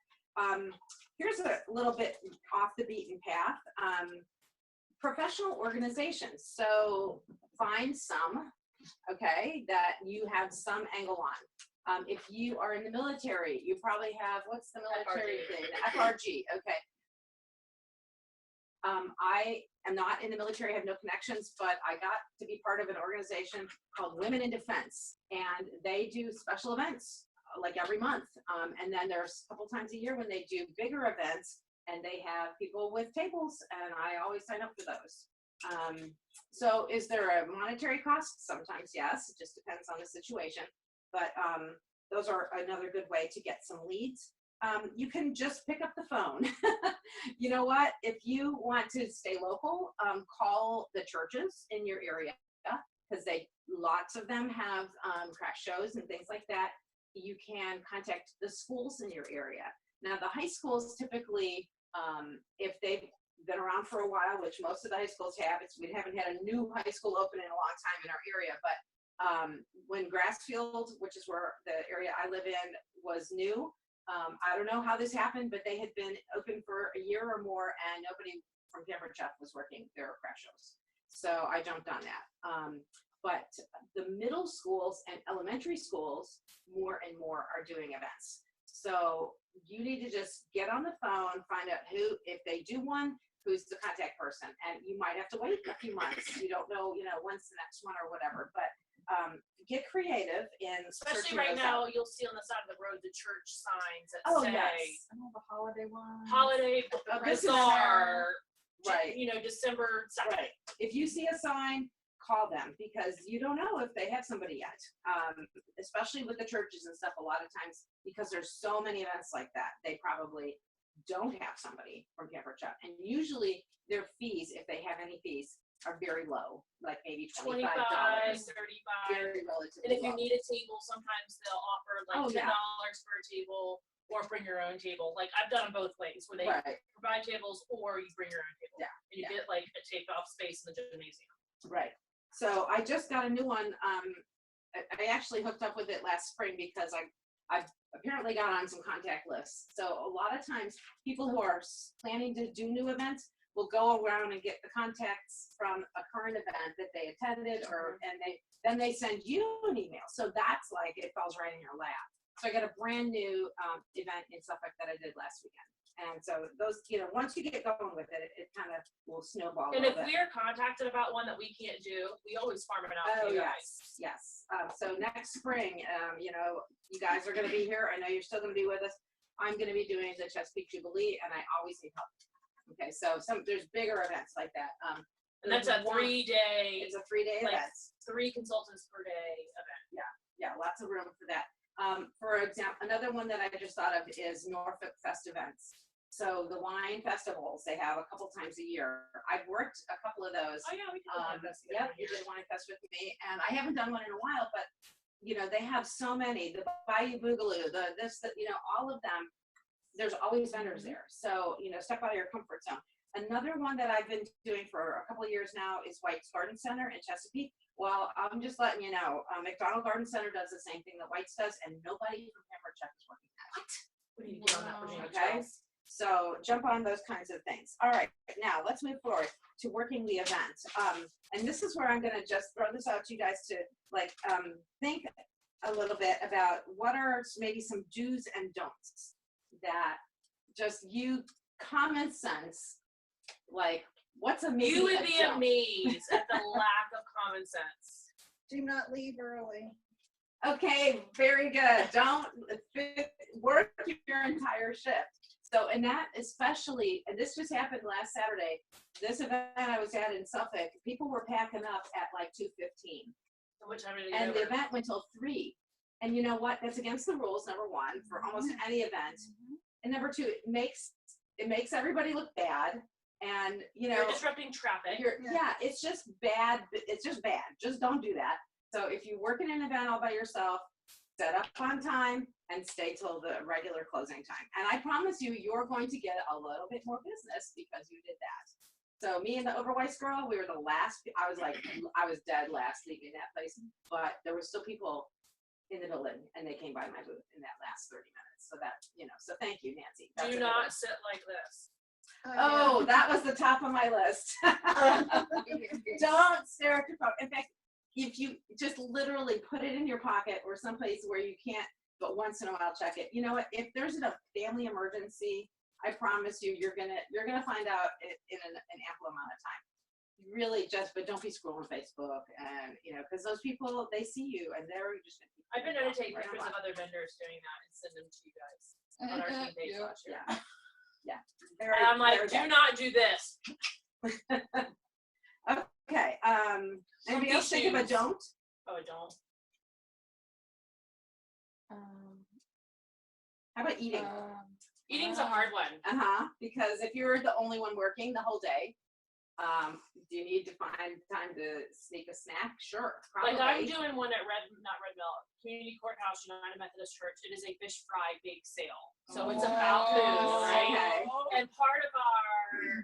Here's a little bit off the beaten path. Professional organizations. So find some, okay, that you have some angle on. If you are in the military, you probably have, what's the military FRG. thing? The FRG, okay. I am not in the military, I have no connections, but I got to be part of an organization called Women in Defense, and they do special events like every month. And then there's a couple times a year when they do bigger events, and they have people with tables, and I always sign up for those. So is there a monetary cost? Sometimes yes, it just depends on the situation, but those are another good way to get some leads. You can just pick up the phone. You know what? If you want to stay local, call the churches in your area, because lots of them have craft shows and things like that. You can contact the schools in your area. Now, the high schools typically, if they've been around for a while, which most of the high schools have, we haven't had a new high school open in a long time in our area, but when Grassfield, which is where the area I live in, was new, I don't know how this happened, but they had been open for a year or more, and nobody from Pampered Chef was working their craft shows. So I jumped on that. But the middle schools and elementary schools, more and more are doing events. So you need to just get on the phone, find out who, if they do one, who's the contact person. And you might have to wait a few months. You don't know, when's the next one or whatever. But get creative in Especially searching right those now, out. you'll see on the side of the road the church signs that Oh, say yes. I know the holiday one. holiday This is bazaar, Right. December 2nd. Right. If you see a sign, call them, because you don't know if they have somebody yet. Especially with the churches and stuff, a lot of times, because there's so many events like that, they probably don't have somebody from Pampered Chef. And usually their fees, if they have any fees, are very low, like maybe $25. 25, 35. Very relatively And if you low. need a table, sometimes they'll offer like Oh, $10 yeah. for a table or bring your own table. Like I've done them both ways where they Right. provide tables or you bring your own table. Yeah, And you yeah. get like a taped off space in the gymnasium. Right. So I just got a new one. I actually hooked up with it last spring because I've apparently got on some contact lists. So a lot of times people who are planning to do new events will go around and get the contacts from a current event that they attended, and then they send you an email. So that's like, it falls right in your lap. So I got a brand new event in Suffolk that I did last weekend. And so those, once you get going with it, it kind of will snowball a And little if bit. we are contacted about one that we can't do, we always farm it out Oh, to you guys. yes. So next spring, you guys are going to be here. I know you're still going to be with us. I'm going to be doing the Chesapeake Jubilee, and I always need help. Okay, so there's bigger events like that. And that's a 3-day, It's a 3-day like, event. 3 consultants per day event. Yeah, lots of room for that. For example, another one that I just thought of is Norfolk Fest events. So the wine festivals, they have a couple times a year. I've worked a couple of those. Oh yeah, we can do one fest Yep, together you here. did Wine Fest with me, and I haven't done one in a while, but they have so many. The Bayou Boogaloo, all of them. There's always vendors there, so step out of your comfort zone. Another one that I've been doing for a couple of years now is White's Garden Center in Chesapeake. Well, I'm just letting you know, McDonald Garden Center does the same thing that White's does, and nobody from Pampered Chef is working at it. We need to get on that Virginia Okay, Trails. so jump on those kinds of things. All right, now let's move forward to working the event. And this is where I'm gonna just throw this out to you guys to think a little bit about what are maybe some do's and don'ts that just common sense, like what's a maybe You would a be don't? amazed at the lack of common sense. Do not leave early. Okay, very good. Don't work your entire shift. So, and that especially, and this just happened last Saturday, this event I was at in Suffolk, people were packing up at like 2:15. So what time did it And get the over? event went till 3. And you know what? That's against the rules, number one, for almost any event. And number two, it makes everybody look bad. And You're disrupting traffic. it's just bad. It's just bad. Just don't do that. So if you work in an event all by yourself, set up on time and stay till the regular closing time. And I promise you, you're going to get a little bit more business because you did that. So me and the Overweiss girl, we were the last, I was dead last leaving that place, but there were still people in the building and they came by my booth in that last 30 minutes. So that, so thank you, Nancy. That's a Do good not one. sit like this. Oh, that was the top of my list. Don't stare at your phone. In fact, if you just literally put it in your pocket or someplace where you can't, but once in a while check it. You know what? If there's a family emergency, I promise you, you're gonna find out in an ample amount of time. Really, but don't be scrolling Facebook and because those people, they see you and they're just. I've been known to take right pictures on. of other vendors doing that and send them to you guys on our team page last year. Yeah. And I'm like, Very do good. not do this. Okay. Anybody else think of a shoes. don't? Oh, don't. How about eating? Eating's a hard one. Because if you're the only one working the whole day, do you need to find time to sneak a snack? Sure, probably. Like I'm doing one at not Red Mill, Community Courthouse, United Methodist Church. It is a fish fry bake sale. So it's about food, right? Okay. And part of our,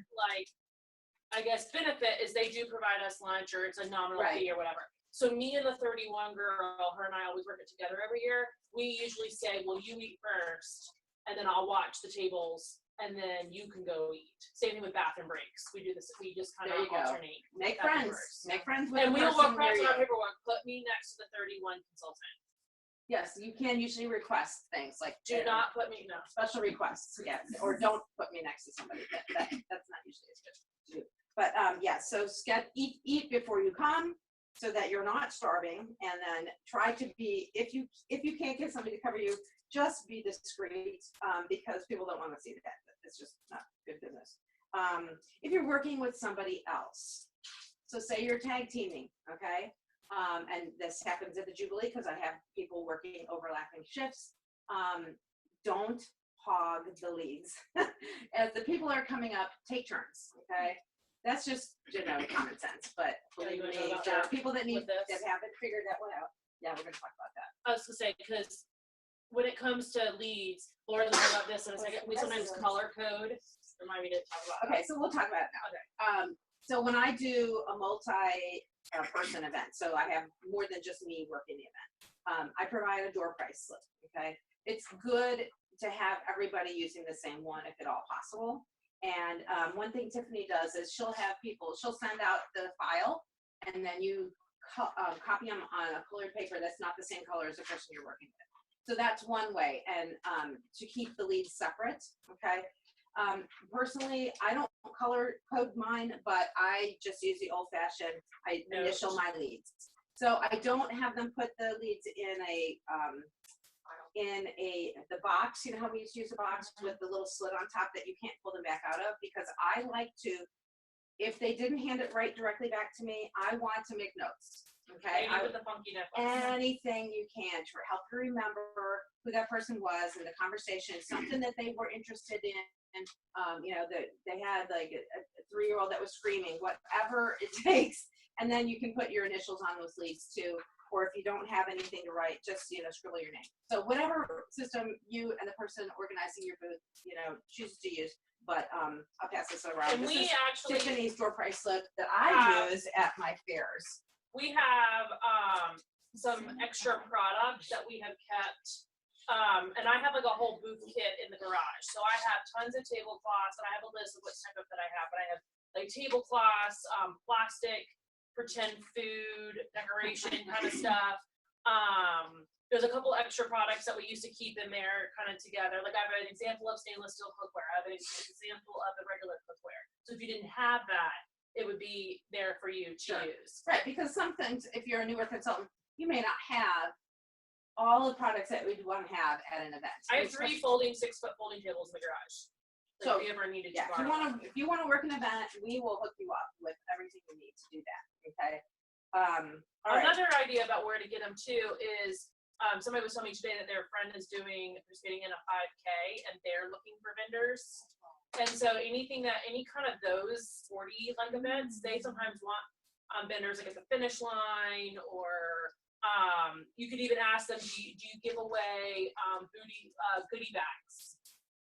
I guess, benefit is they do provide us lunch or it's a nominal Right. fee or whatever. So me and the 31 girl, her and I always work it together every year. We usually say, well, you eat first, and then I'll watch the tables, and then you can go eat. Same thing with bathroom breaks. We do this. We just kind There of you go. alternate. Make bathroom friends. breaks. Make friends with And the we will person work on near our you. paperwork. Put me next to the 31 consultant. Yes, you can usually request things like Do not put me, no. special requests, yes, or don't put me next to somebody. That's not usually as good to do. But so eat before you come, so that you're not starving, and then try to be, if you can't get somebody to cover you, just be discreet, because people don't want to see that. It's just not good business. If you're working with somebody else, so say you're tag teaming, okay? And this happens at the Jubilee because I have people working overlapping shifts. Don't hog the leads. As the people are coming up, take turns, okay? That's just common sense, but believe me, there are people that haven't figured that one out. Yeah, we're gonna talk about that. I was gonna say, because when it comes to leads, Laura's gonna talk about this in a second. We sometimes color code. Remind me to talk about Okay, so we'll talk about it now. Okay. So when I do a multi-person event, so I have more than just me working the event, I provide a door price slip, okay? It's good to have everybody using the same one if at all possible. And one thing Tiffany does is she'll send out the file, and then you copy them on a colored paper that's not the same color as the person you're working with. So that's one way, and to keep the leads separate, okay? Personally, I don't color code mine, but I just use the old-fashioned, I initial my leads. So I don't have them put the leads in the box. You know how we used to use a box with the little slit on top that you can't pull them back out of? Because I like to, if they didn't hand it right directly back to me, I want to make notes. Okay. with the funky necklace. Anything you can to help you remember who that person was in the conversation, something that they were interested in. And that they had like a 3-year-old that was screaming, whatever it takes. And then you can put your initials on those leads too. Or if you don't have anything to write, just, scribble your name. So whatever system you and the person organizing your booth, chooses to use. But I'll pass this around. And this we is actually, Tiffany's door price slip that I use at my fairs. we have some extra products that we have kept. And I have like a whole booth kit in the garage. So I have tons of tablecloths, and I have a list of what type of that I have. But I have like tablecloths, plastic, pretend food, decoration kind of stuff. There's a couple extra products that we used to keep in there kind of together. Like I have an example of stainless steel cookware. I have an example of the regular cookware. So if you didn't have that, it would be there for you to use. Right, because sometimes if you're a newer consultant, you may not have all the products that we'd want to have at an event. I have 3 folding 6-foot folding tables in the garage. So if you ever needed to borrow. If you want to work an event, we will hook you up with everything you need to do that. Okay. All right. Another idea about where to get them too is somebody was telling me today that their friend is participating in a 5K and they're looking for vendors. And so any kind of those sporty like events, they sometimes want vendors like at the finish line, or you could even ask them, do you give away goodie bags?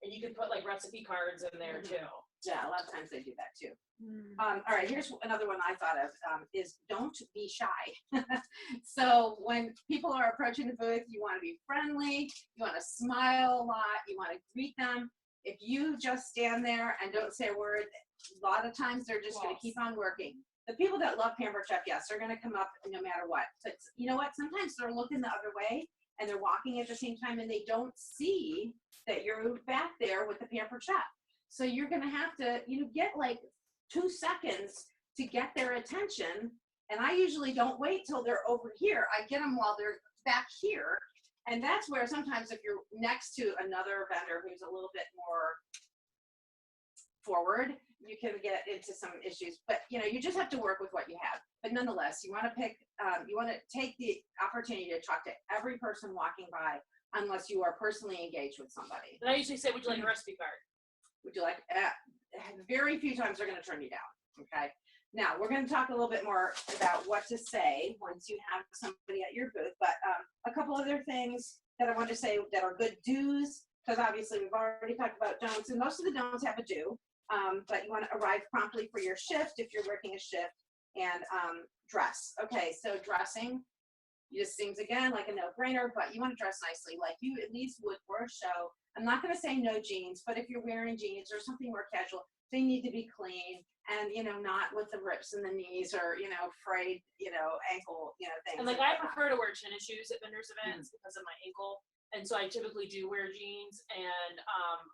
And you could put like recipe cards in there too. Yeah, a lot of times they do that too. All right, here's another one I thought of, is don't be shy. So when people are approaching the booth, you want to be friendly, you want to smile a lot, you want to greet them. If you just stand there and don't say a word, a lot of times they're just going to keep on working. The people that love Pampered Chef, yes, they're going to come up no matter what. But you know what? Sometimes they're looking the other way and they're walking at the same time and they don't see that you're back there with the Pampered Chef. So you're going to have to, get like 2 seconds to get their attention. And I usually don't wait till they're over here. I get them while they're back here. And that's where sometimes if you're next to another vendor who's a little bit more forward, you can get into some issues. But, you just have to work with what you have. But nonetheless, you want to take the opportunity to talk to every person walking by unless you are personally engaged with somebody. And I usually say, would you like a recipe card? Would you like, very few times they're going to turn you down, okay? Now, we're going to talk a little bit more about what to say once you have somebody at your booth, but a couple other things that I want to say that are good do's, because obviously we've already talked about don'ts, and most of the don'ts have a do, but you want to arrive promptly for your shift if you're working a shift, and dress. Okay, so dressing just seems, again, like a no-brainer, but you want to dress nicely, like you at least would for a show. I'm not going to say no jeans, but if you're wearing jeans or something more casual, they need to be clean and, not with the rips in the knees or, frayed, ankle, things. And like I prefer to wear tennis shoes at vendors events because of my ankle. And so I typically do wear jeans, and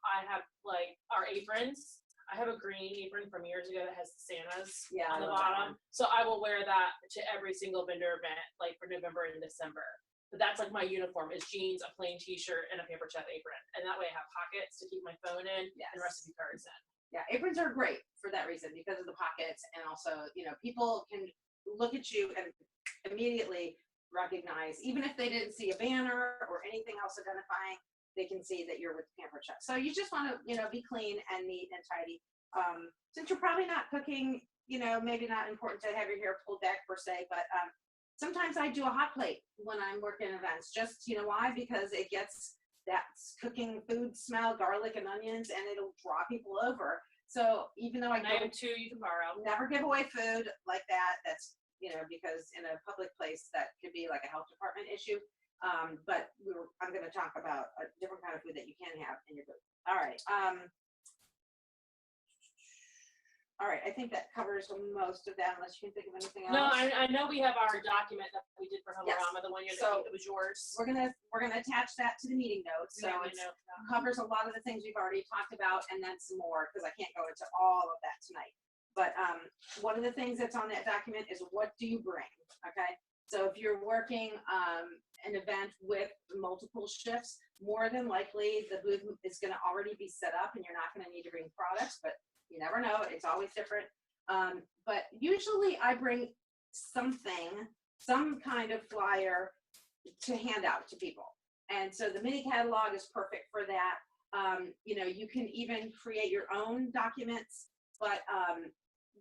I have like our aprons. I have a green apron from years ago that has Santa's on the bottom. So I will wear that to every single vendor event, like for November and December. But that's like my uniform is jeans, a plain t-shirt, and a Pampered Chef apron. And that way I have pockets to keep my phone in and recipe cards in. Yeah, aprons are great for that reason because of the pockets, and also, people can look at you and immediately recognize, even if they didn't see a banner or anything else identifying, they can see that you're with Pampered Chef. So you just want to, be clean and neat and tidy. Since you're probably not cooking, maybe not important to have your hair pulled back per se, but sometimes I do a hot plate when I'm working events. Just, why? Because it gets that cooking food smell, garlic and onions, and it'll draw people over. So even though I have 2 you can borrow. Never give away food like that. That's, because in a public place that could be like a health department issue. But I'm going to talk about a different kind of food that you can have in your booth. All right. All right, I think that covers most of that, unless you can think of anything else. No, I know we have our document that we did for Homerama, the one year So that was yours. We're gonna attach that to the meeting notes, so it covers a lot of the things we've already talked about, and then some more, because I can't go into all of that tonight. But one of the things that's on that document is what do you bring? Okay, so if you're working an event with multiple shifts, more than likely the booth is going to already be set up, and you're not going to need to bring products, but you never know. It's always different. But usually I bring something, some kind of flyer to hand out to people. And so the mini catalog is perfect for that. You can even create your own documents. But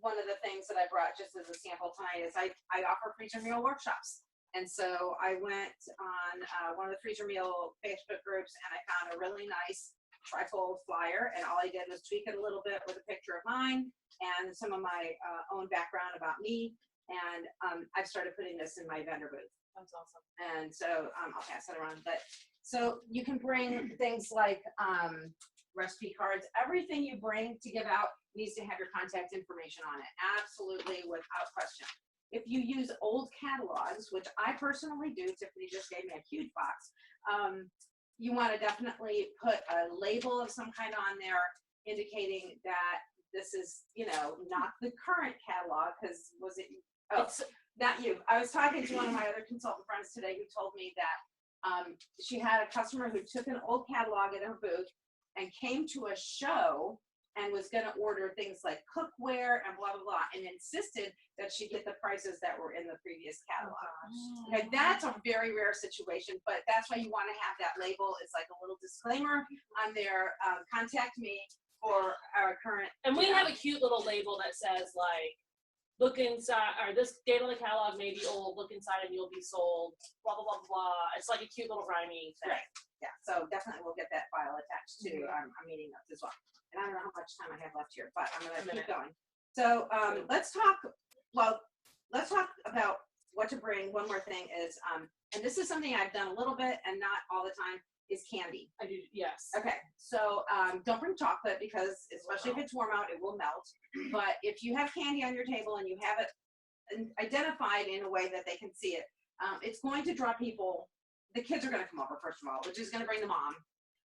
one of the things that I brought just as a sample tonight is I offer freezer meal workshops. And so I went on one of the freezer meal Facebook groups, and I found a really nice trifold flyer, and all I did was tweak it a little bit with a picture of mine and some of my own background about me, and I've started putting this in my vendor booth. That's awesome. And so I'll pass that around. But so you can bring things like recipe cards. Everything you bring to give out needs to have your contact information on it, absolutely, without question. If you use old catalogs, which I personally do, Tiffany just gave me a huge box, you want to definitely put a label of some kind on there indicating that this is, not the current catalog, because I was talking to one of my other consultant friends today who told me that she had a customer who took an old catalog at her booth and came to a show and was going to order things like cookware and blah, blah, blah, and insisted that she get the prices that were in the previous catalog. Okay, that's a very rare situation, but that's why you want to have that label. It's like a little disclaimer on there, contact me for our current. And we have a cute little label that says like, look inside, or this date on the catalog may be old, look inside and you'll be sold, blah, blah, blah, blah. It's like a cute little rhyming thing. Right. Yeah, so definitely we'll get that file attached to our meeting notes as well. And I don't know how much time I have left here, but I'm gonna keep going. So let's talk about what to bring. One more thing is, and this is something I've done a little bit and not all the time, is candy. I do, yes. Okay, so don't bring chocolate because especially if it's warm out, it will melt. But if you have candy on your table and you have it identified in a way that they can see it, it's going to draw people. The kids are going to come over, first of all, which is going to bring the mom.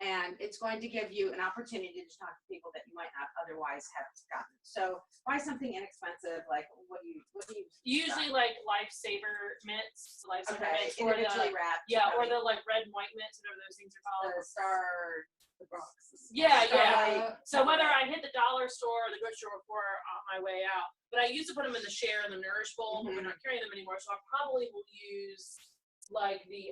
And it's going to give you an opportunity to talk to people that you might not otherwise have gotten. So buy something inexpensive, like what do you Usually like Lifesaver mints, Lifesaver mints, or individually the, wrapped. yeah, or the like red and white mints, whatever those things are called. The boxes. Yeah, Starlight. So whether I hit the dollar store or the grocery store before on my way out, but I used to put them in the Share and the Nourish bowl, but we're not carrying them anymore. So I probably will use like the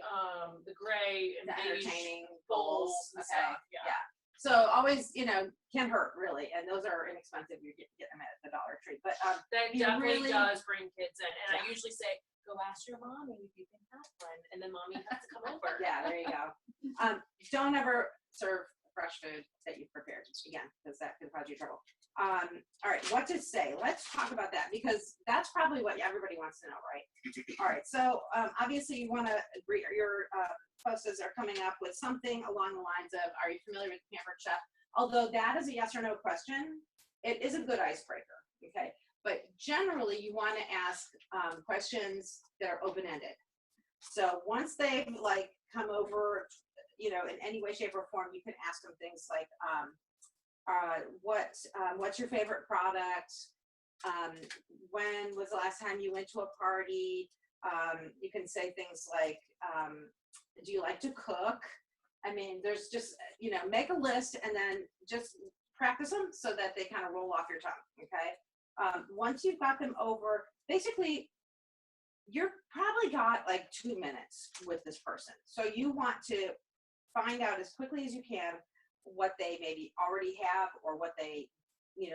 gray and The beige entertaining bowls bowls. and Okay. stuff. Yeah. So always, can hurt really, and those are inexpensive. You get them at the Dollar Tree, but That you definitely really- does bring kids in. And Yeah. I usually say, go ask your mommy if you can have one. And then mommy has to come over. yeah, there you go. Don't ever serve fresh food that you've prepared again, because that could cause you trouble. All right, what to say? Let's talk about that because that's probably what everybody wants to know, right? All right, so obviously you want to agree. Your posters are coming up with something along the lines of, "Are you familiar with Pampered Chef?" Although that is a yes or no question, it is a good icebreaker. Okay, but generally you want to ask questions that are open-ended. So once they've like come over, in any way, shape, or form, you can ask them things like, what's your favorite product? When was the last time you went to a party? You can say things like, do you like to cook? I mean, there's just, make a list and then just practice them so that they kind of roll off your tongue, okay? Once you've got them over, basically, you're probably got like 2 minutes with this person. So you want to find out as quickly as you can what they maybe already have or what they,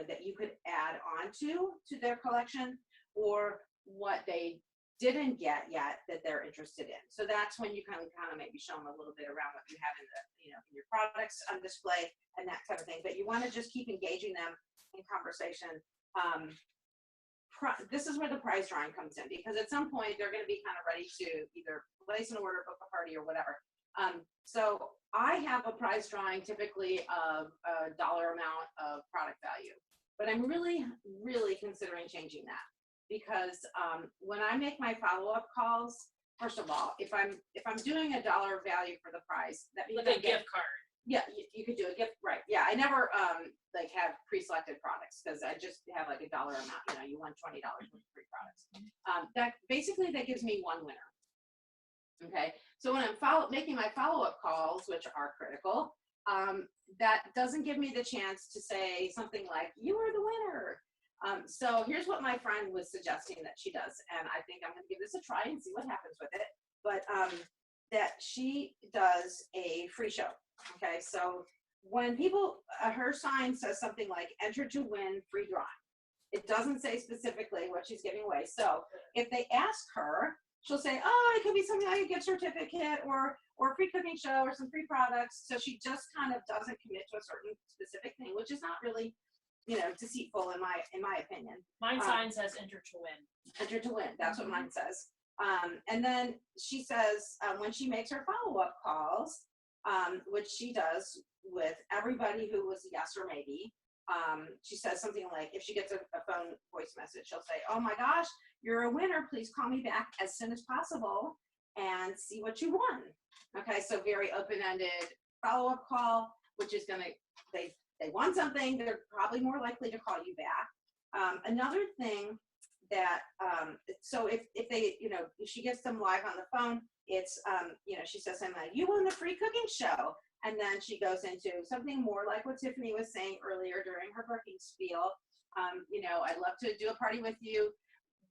that you could add on to their collection, or what they didn't get yet that they're interested in. So that's when you kind of maybe show them a little bit around what you have in the, in your products on display and that kind of thing. But you want to just keep engaging them in conversation. This is where the prize drawing comes in, because at some point they're going to be kind of ready to either place an order, book a party, or whatever. So I have a prize drawing typically of a dollar amount of product value, but I'm really, really considering changing that, because when I make my follow-up calls, first of all, if I'm doing a dollar value for the prize, that means Like a gift card. Yeah, you could do a gift, right? Yeah, I never like have pre-selected products because I just have like a dollar amount. You won $20 worth of free products. That basically gives me one winner. Okay, so when I'm making my follow-up calls, which are critical, that doesn't give me the chance to say something like, "You are the winner." So here's what my friend was suggesting that she does, and I think I'm going to give this a try and see what happens with it. But that she does a free show. Okay, so when people, her sign says something like "Enter to win free drawing." It doesn't say specifically what she's giving away. So if they ask her, she'll say, "Oh, it could be something like a gift certificate or a free cooking show or some free products." So she just kind of doesn't commit to a certain specific thing, which is not really, deceitful in my opinion. Mine sign says enter to win. Enter to win. That's what mine says. And then she says when she makes her follow-up calls, which she does with everybody who was yes or maybe, she says something like, if she gets a phone voice message, she'll say, "Oh my gosh, you're a winner. Please call me back as soon as possible and see what you won." Okay, so very open-ended follow-up call, which is going to, they want something, they're probably more likely to call you back. Another thing that, so if they, if she gets them live on the phone, it's, she says something like, "You won the free cooking show." And then she goes into something more like what Tiffany was saying earlier during her booking spiel. I'd love to do a party with you.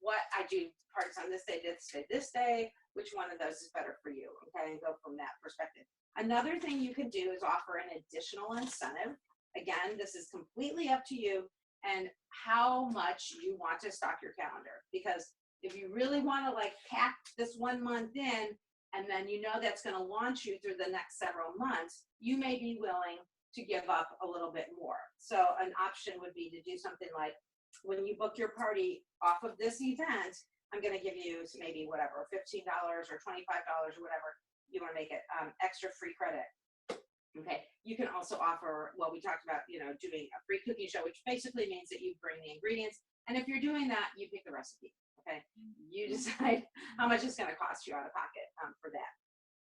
I do parties on this day, this day. Which one of those is better for you? Okay, and go from that perspective. Another thing you can do is offer an additional incentive. Again, this is completely up to you. and how much you want to stock your calendar. Because if you really want to like pack this 1 month in, and then you know that's going to launch you through the next several months, you may be willing to give up a little bit more. So an option would be to do something like, when you book your party off of this event, I'm going to give you maybe whatever, $15 or $25 or whatever you want to make it, extra free credit. Okay. You can also offer what we talked about, you know, doing a free cooking show, which basically means that you bring the ingredients. And if you're doing that, you pick the recipe. Okay. You decide how much it's going to cost you out of pocket for that.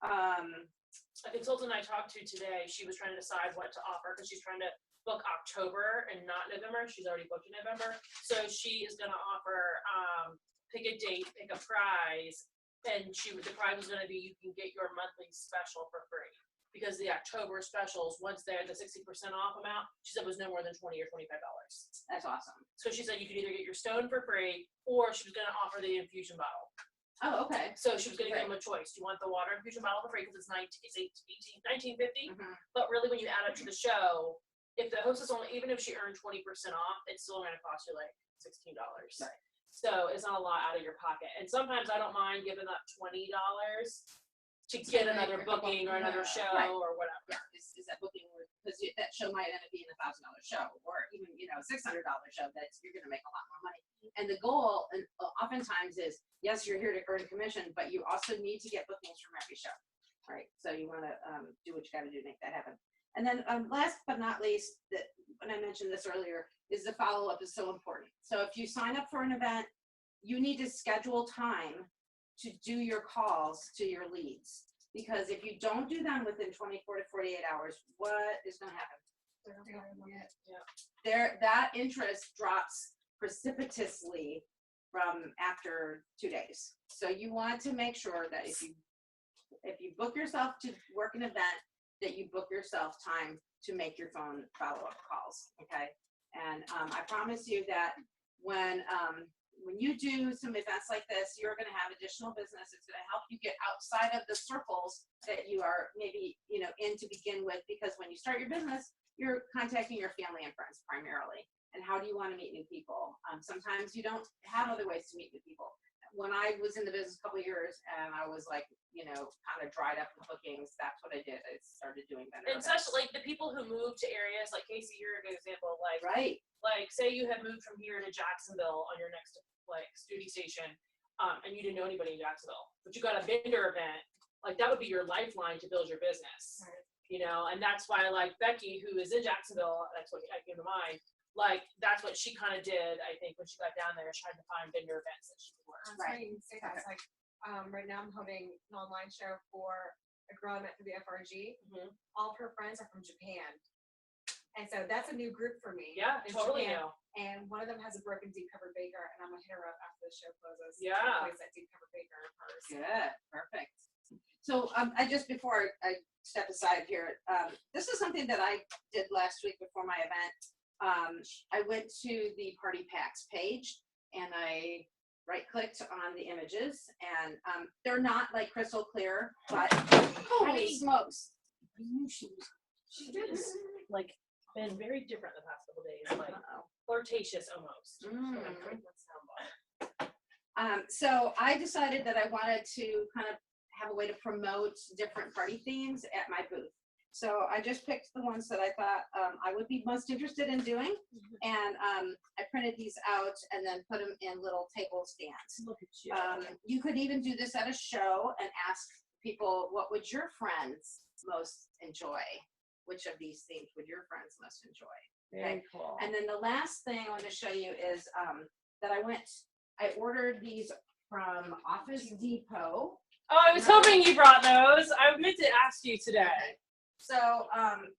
A consultant I talked to today, she was trying to decide what to offer because she's trying to book October and not November. She's already booked in November. So she is going to offer, pick a date, pick a prize. And the prize was going to be, you can get your monthly special for free. Because the October specials, once they're the 60% off amount, she said was no more than $20 or $25. That's awesome. So she said you could either get your stone for free, or she was going to offer the infusion bottle. Oh, okay. So she was going to give them a choice. Do you want the water infusion bottle for free because it's $19.50? But really, when you add up to the show, if the hostess only, even if she earned 20% off, it's still going to cost you like $16. Right. So it's not a lot out of your pocket. And sometimes I don't mind giving up $20 to get another booking or another show or whatever. Yeah, is that booking because that show might end up being $1,000 show, or even $600 show that you're going to make a lot more money. And the goal, and oftentimes is, yes, you're here to earn commission, but you also need to get bookings from every show, right? So you want to do what you got to do to make that happen. And then last but not least, when I mentioned this earlier, is the follow-up is so important. So if you sign up for an event, you need to schedule time to do your calls to your leads. Because if you don't do them within 24 to 48 hours, what is going to happen? That interest drops precipitously from after 2 days. So you want to make sure that if you book yourself to work an event, that you book yourself time to make your phone follow-up calls, okay? And I promise you that when you do some events like this, you're going to have additional business. It's going to help you get outside of the circles that you are maybe, in to begin with, because when you start your business, you're contacting your family and friends primarily. And how do you want to meet new people? Sometimes you don't have other ways to meet new people. When I was in the business a couple of years and I was like, kind of dried up with bookings, that's what I did. I started doing better. And such like the people who move to areas like Casey, you're a good example. Like, right. Like say you have moved from here to Jacksonville on your next duty station, and you didn't know anybody in Jacksonville, but you got a vendor event, like that would be your lifeline to build your business. Right. And that's why like Becky, who is in Jacksonville, that's what came to mind. Like that's what she kind of did, I think, when she got down there, trying to find vendor events that she could work. Right. You can say that. It's like right now I'm holding an online show for a girl I met through the FRG. Mm-hmm. All of her friends are from Japan. And so that's a new group for me. Yeah, totally new. And one of them has a broken deep covered baker, and I'm gonna hit her up after the show closes. Yeah. To replace that deep covered baker of hers. Good, perfect. So I just before I step aside here, this is something that I did last week before my event. I went to the Party Packs page and I right-clicked on the images, and they're not like crystal clear, but holy smokes! She is like been very different the past couple days, like flirtatious almost. So I decided that I wanted to kind of have a way to promote different party themes at my booth. So I just picked the ones that I thought I would be most interested in doing, and I printed these out and then put them in little table stands. Look at you. You could even do this at a show and ask people, what would your friends most enjoy? Which of these themes would your friends most enjoy? Very cool. And then the last thing I want to show you is that I ordered these from Office Depot. Oh, I was hoping you brought those. I meant to ask you today. So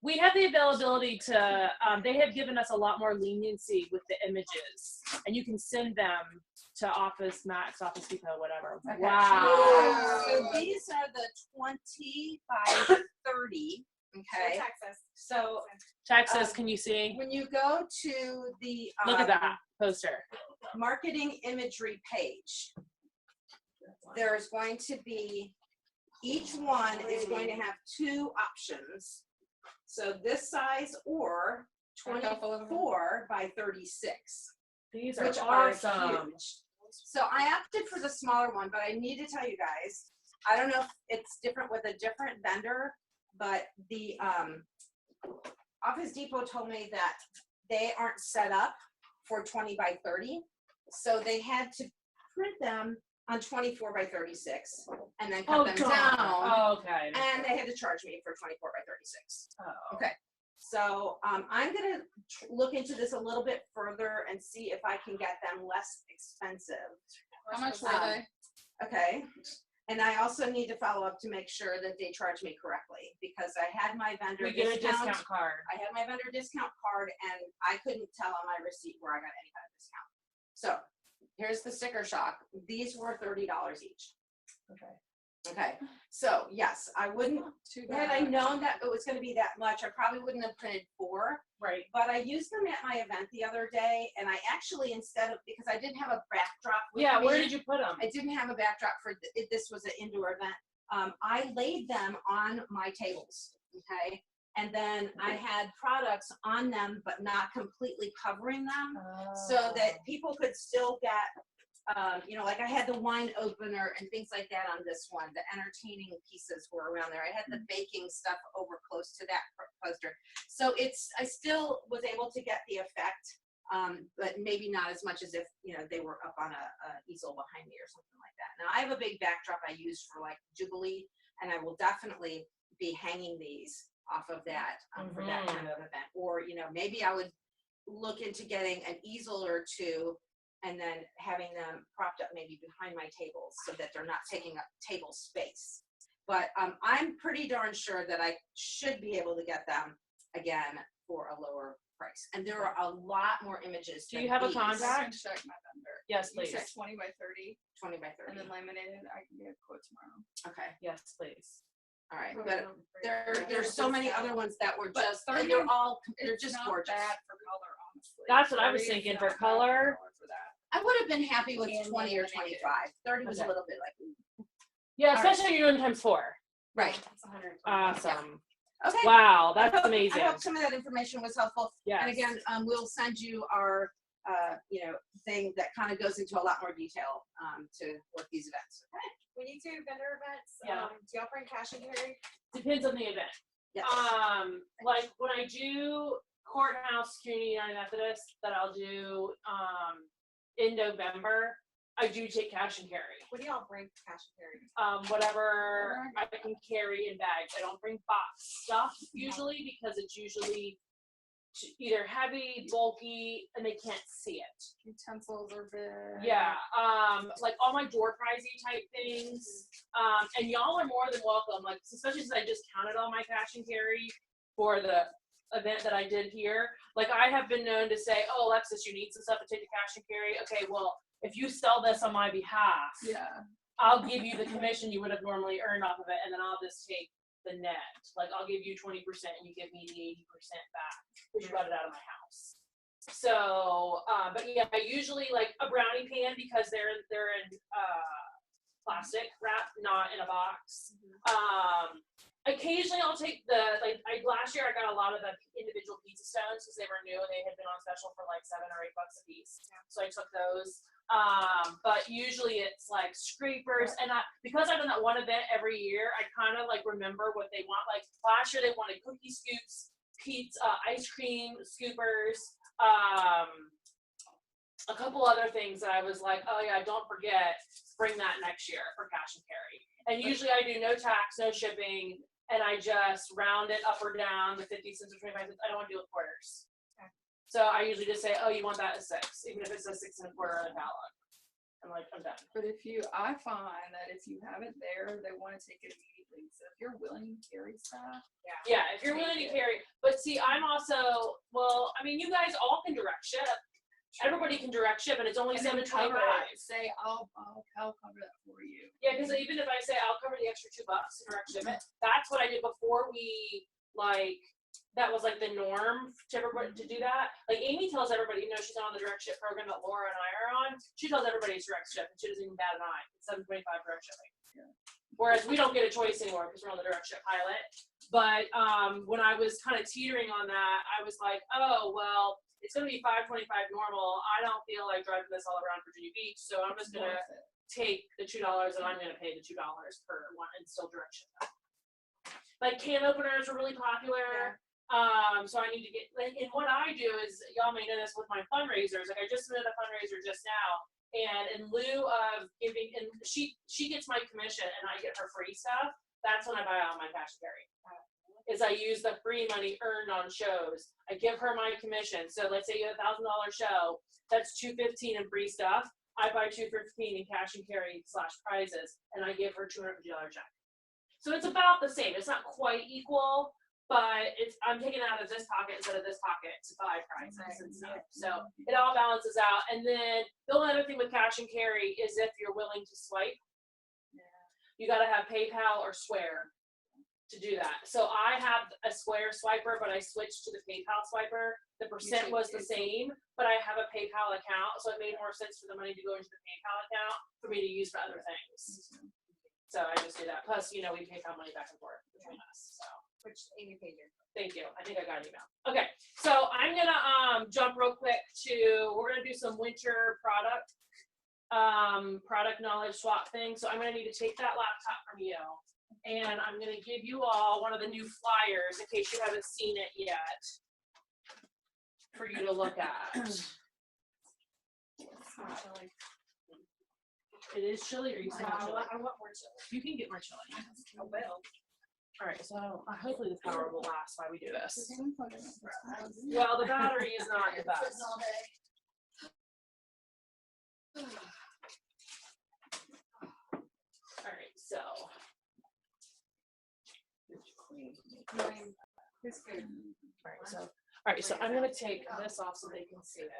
we have the availability to, they have given us a lot more leniency with the images, and you can send them to Office Max, Office Depot, whatever. Okay. Wow. So these are the 20 by 30. Okay. So Texas. So Texas, can you see? when you go to the Look at that poster. marketing imagery page, there's going to be, each one is going to have two options. So this size or 24 by 36, These are which are awesome. huge. So I opted for the smaller one, but I need to tell you guys, I don't know if it's different with a different vendor, but the Office Depot told me that they aren't set up for 20 by 30. So they had to print them on 24 by 36 and then cut them down. Oh, okay. And they had to charge me for 24 by 36. Oh. Okay. So I'm gonna look into this a little bit further and see if I can get them less expensive. How much were Um, they? Okay. And I also need to follow up to make sure that they charge me correctly because I had my vendor We get a discount. discount card. I had my vendor discount card and I couldn't tell on my receipt where I got any kind of discount. So here's the sticker shock. These were $30 each. Okay. Okay. So yes, I wouldn't, Too had I bad. known that it was going to be that much, I probably wouldn't have printed 4. Right. But I used them at my event the other day, and I actually, instead of, because I didn't have a backdrop with Yeah, me, where did you put them? I didn't have a backdrop for, this was an indoor event. I laid them on my tables, okay? And then I had products on them, but not completely covering them, so that people could still get, you know, like I had the wine opener and things like that on this one. The entertaining pieces were around there. I had the baking stuff over close to that poster. So I still was able to get the effect, but maybe not as much as if, you know, they were up on a easel behind me or something like that. Now I have a big backdrop I use for like Jubilee, and I will definitely be hanging these off of that for that kind of event. Or, you know, maybe I would look into getting an easel or 2 and then having them propped up maybe behind my tables so that they're not taking up table space. But I'm pretty darn sure that I should be able to get them again for a lower price. And there are a lot more images. Do than you have a these. I contact? can check my vendor. Yes, You please. said 20 by 30 20 by 30. and then laminated. I can get a quote tomorrow. Okay. Yes, please. All right. But there's so many other ones that were But just, 30 and they're all, they're It's just not gorgeous. bad for color, honestly. That's what I was 30 is thinking, not for bad color. for that. I would have been happy with And 20 or laminated. 25. 30 was a Okay. little bit like, ooh. Yeah, All right. especially when you're doing times 4. Right. Awesome. Okay. Wow, I that's hope- amazing. I hope some of that information was helpful. Yes. And again, we'll send you our, you know, thing that kind of goes into a lot more detail to work these events. Okay. When you do vendor events, Yeah. do y'all bring cash and carry? Depends on the event. Yes. Like when I do courthouse community United Methodist that I'll do in November, I do take cash and carry. What do y'all bring cash and carry? Whatever I can carry in bags. I don't bring box stuff usually because it's usually either heavy, bulky, and they can't see it. Utensils are big. Yeah, like all my door prizey type things. And y'all are more than welcome, like, especially since I just counted all my cash and carry for the event that I did here. Like, I have been known to say, oh, Alexis, you need some stuff to take the cash and carry. Okay, well, if you sell this on my behalf, Yeah. I'll give you the commission you would have normally earned off of it, and then I'll just take the net. Like, I'll give you 20% and you give me the 80% back, because you got it out of my house. So, but yeah, I usually like a brownie pan because they're in plastic wrap, not in a box. Occasionally I'll take last year I got a lot of the individual pizza stones because they were new and they had been on special for like $7 or $8 a piece. So I took those. But usually it's like scrapers, and because I've done that one event every year, I kind of like remember what they want. Like last year they wanted cookie scoops, pizza, ice cream scoopers, a couple other things that I was like, oh yeah, don't forget, bring that next year for cash and carry. And usually I do no tax, no shipping, and I just round it up or down the 50 cents or 25 cents. I don't want to deal with quarters. Okay. So I usually just say, oh, you want that at 6, even if it says 6 1/4 on the ballot. I'm like, I'm done. But I find that if you have it there, they want to take it immediately. So if you're willing to carry stuff, Yeah, if you're willing to carry. But see, I'm also, well, I mean, you guys all can direct ship. Everybody can direct ship, and it's only and then $7.25. cover it. Say I'll cover that for you. Yeah, because even if I say I'll cover the extra $2 to direct ship it, that's what I did before we that was like the norm to everybody to do that. Like Amy tells everybody, you know, she's on the direct ship program that Laura and I are on. She tells everybody it's direct ship, and she doesn't even bat an eye. It's $7.25 direct shipping. Yeah. Whereas we don't get a choice anymore because we're on the direct ship pilot. But when I was kind of teetering on that, I was like, oh, well, it's going to be $5.25 normal. I don't feel like driving this all around Virginia Beach, so I'm just going to take the $2 and I'm going to pay the $2 per one and still direct ship them. Like can openers are really popular. So I need to get, like, and what I do is, y'all may know this with my fundraisers, like I just submitted a fundraiser just now, and in lieu of giving, and she gets my commission and I get her free stuff, that's when I buy out my cash and carry. Is I use the free money earned on shows. I give her my commission. So let's say you have $1,000 show, that's $215 in free stuff. I buy $215 in cash and carry / prizes, and I give her $250 check. So it's about the same. It's not quite equal, but I'm taking out of this pocket instead of this pocket to buy prizes and stuff. So it all balances out. And then the only other thing with cash and carry is if you're willing to swipe, you got to have PayPal or Square to do that. So I have a Square swiper, but I switched to the PayPal swiper. The percent was the same, but I have a PayPal account, so it made more sense for the money to go into the PayPal account for me to use for other things. So I just do that. Plus, we PayPal money back and forth between us. So, Which Amy paid you. thank you. I think I got an email. Okay, so I'm gonna jump real quick to, we're gonna do some winter product knowledge swap thing. So I'm gonna need to take that laptop from you, and I'm gonna give you all one of the new flyers in case you haven't seen it yet, for you to look at. It is chilly, or you say chilly? I want more chili. You can get more chili. I will. All right, so hopefully the power will last while we do this. Well, the battery is not the best. All right, so. All right, so I'm gonna take this off so they can see it.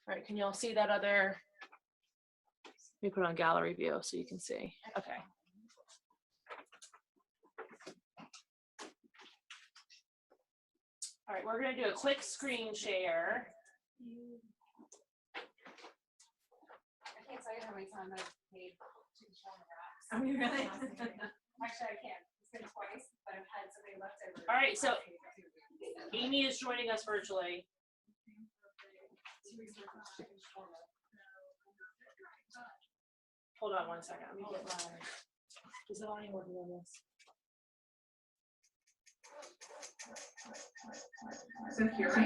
All right, can y'all see that other? Let me put it on gallery view so you can see. Okay. All right, we're gonna do a quick screen share. I can't tell you how many times I've paid to show the racks. I mean, really? Actually, I can't. It's been twice, but I've had something left over. All right, so Amy is joining us virtually. Hold on one second. Let me get my. Is the volume working on this? So here I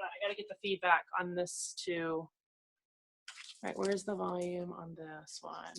I gotta get the feedback on this too. All right, where's the volume on this one?